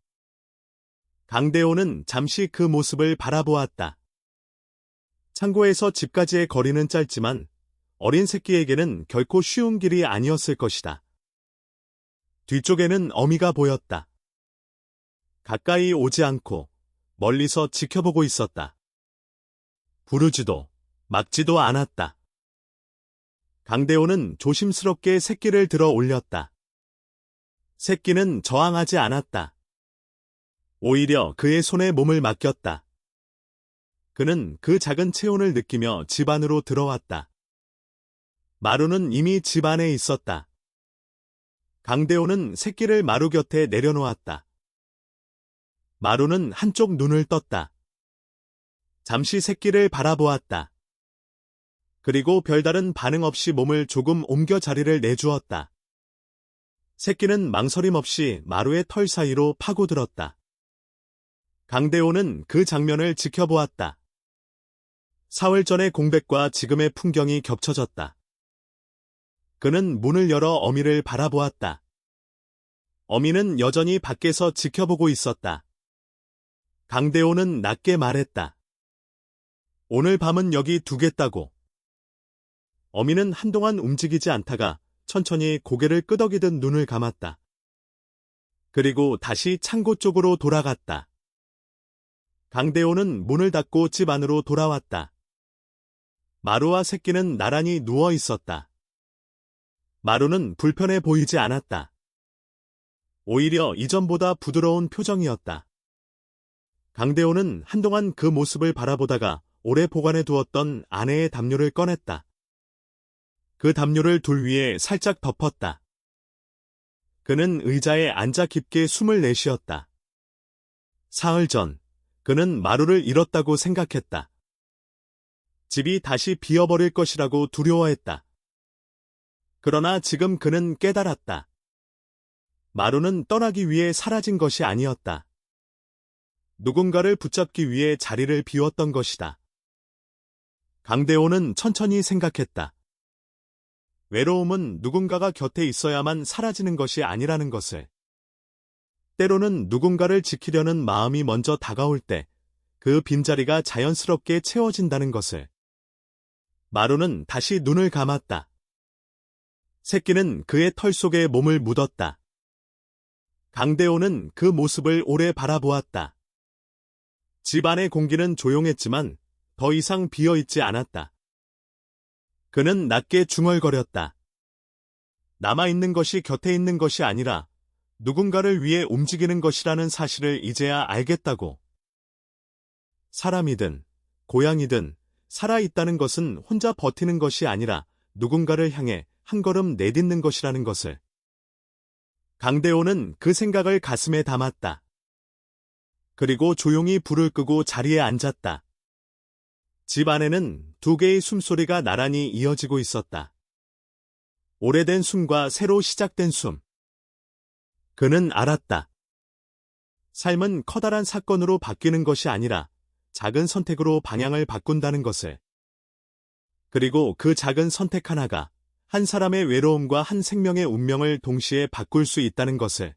강대호는 잠시 그 모습을 바라보았다. 창고에서 집까지의 거리는 짧지만 어린 새끼에게는 결코 쉬운 길이 아니었을 것이다. 뒤쪽에는 어미가 보였다. 가까이 오지 않고 멀리서 지켜보고 있었다. 부르지도 막지도 않았다. 강대호는 조심스럽게 새끼를 들어 올렸다. 새끼는 저항하지 않았다. 오히려 그의 손에 몸을 맡겼다. 그는 그 작은 체온을 느끼며 집 안으로 들어왔다. 마루는 이미 집 안에 있었다. 강대호는 새끼를 마루 곁에 내려놓았다. 마루는 한쪽 눈을 떴다. 잠시 새끼를 바라보았다. 그리고 별다른 반응 없이 몸을 조금 옮겨 자리를 내주었다. 새끼는 망설임 없이 마루의 털 사이로 파고들었다. 강대호는 그 장면을 지켜보았다. 사흘 전의 공백과 지금의 풍경이 겹쳐졌다. 그는 문을 열어 어미를 바라보았다. 어미는 여전히 밖에서 지켜보고 있었다. 강대호는 낮게 말했다. 오늘 밤은 여기 두겠다고. 어미는 한동안 움직이지 않다가 천천히 고개를 끄덕이듯 눈을 감았다. 그리고 다시 창고 쪽으로 돌아갔다. 강대호는 문을 닫고 집 안으로 돌아왔다. 마루와 새끼는 나란히 누워 있었다. 마루는 불편해 보이지 않았다. 오히려 이전보다 부드러운 표정이었다. 강대호는 한동안 그 모습을 바라보다가 오래 보관해 두었던 아내의 담요를 꺼냈다. 그 담요를 둘 위에 살짝 덮었다. 그는 의자에 앉아 깊게 숨을 내쉬었다. 사흘 전, 그는 마루를 잃었다고 생각했다. 집이 다시 비어버릴 것이라고 두려워했다. 그러나 지금 그는 깨달았다. 마루는 떠나기 위해 사라진 것이 아니었다. 누군가를 붙잡기 위해 자리를 비웠던 것이다. 강대호는 천천히 생각했다. 외로움은 누군가가 곁에 있어야만 사라지는 것이 아니라는 것을. 때로는 누군가를 지키려는 마음이 먼저 다가올 때 그 빈자리가 자연스럽게 채워진다는 것을. 마루는 다시 눈을 감았다. 새끼는 그의 털 속에 몸을 묻었다. 강대호는 그 모습을 오래 바라보았다. 집 안의 공기는 조용했지만 더 이상 비어있지 않았다. 그는 낮게 중얼거렸다. 남아있는 것이 곁에 있는 것이 아니라 누군가를 위해 움직이는 것이라는 사실을 이제야 알겠다고. 사람이든 고양이든 살아있다는 것은 혼자 버티는 것이 아니라 누군가를 향해 한 걸음 내딛는 것이라는 것을. 강대호는 그 생각을 가슴에 담았다. 그리고 조용히 불을 끄고 자리에 앉았다. 집 안에는 두 개의 숨소리가 나란히 이어지고 있었다. 오래된 숨과 새로 시작된 숨. 그는 알았다. 삶은 커다란 사건으로 바뀌는 것이 아니라 작은 선택으로 방향을 바꾼다는 것을. 그리고 그 작은 선택 하나가 한 사람의 외로움과 한 생명의 운명을 동시에 바꿀 수 있다는 것을.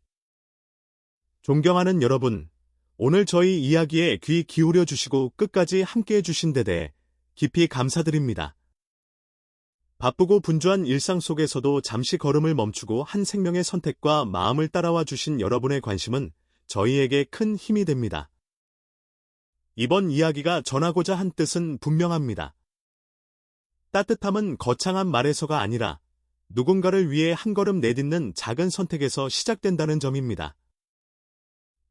존경하는 여러분, 오늘 저희 이야기에 귀 기울여 주시고 끝까지 함께해 주신 데 대해 깊이 감사드립니다. 바쁘고 분주한 일상 속에서도 잠시 걸음을 멈추고 한 생명의 선택과 마음을 따라와 주신 여러분의 관심은 저희에게 큰 힘이 됩니다. 이번 이야기가 전하고자 한 뜻은 분명합니다. 따뜻함은 거창한 말에서가 아니라 누군가를 위해 한 걸음 내딛는 작은 선택에서 시작된다는 점입니다.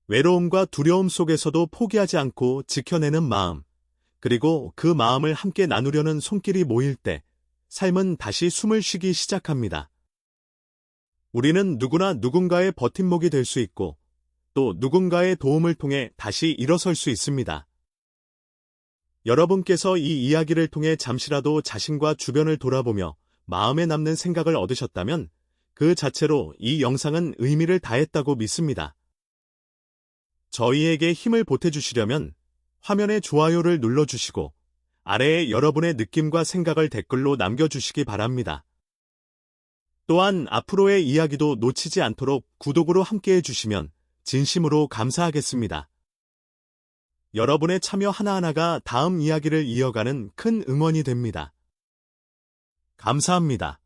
외로움과 두려움 속에서도 포기하지 않고 지켜내는 마음, 그리고 그 마음을 함께 나누려는 손길이 모일 때 삶은 다시 숨을 쉬기 시작합니다. 우리는 누구나 누군가의 버팀목이 될 수 있고 또 누군가의 도움을 통해 다시 일어설 수 있습니다. 여러분께서 이 이야기를 통해 잠시라도 자신과 주변을 돌아보며 마음에 남는 생각을 얻으셨다면 그 자체로 이 영상은 의미를 다했다고 믿습니다. 저희에게 힘을 보태주시려면 화면에 좋아요를 눌러주시고 아래에 여러분의 느낌과 생각을 댓글로 남겨주시기 바랍니다. 또한 앞으로의 이야기도 놓치지 않도록 구독으로 함께해 주시면 진심으로 감사하겠습니다. 여러분의 참여 하나하나가 다음 이야기를 이어가는 큰 응원이 됩니다. 감사합니다.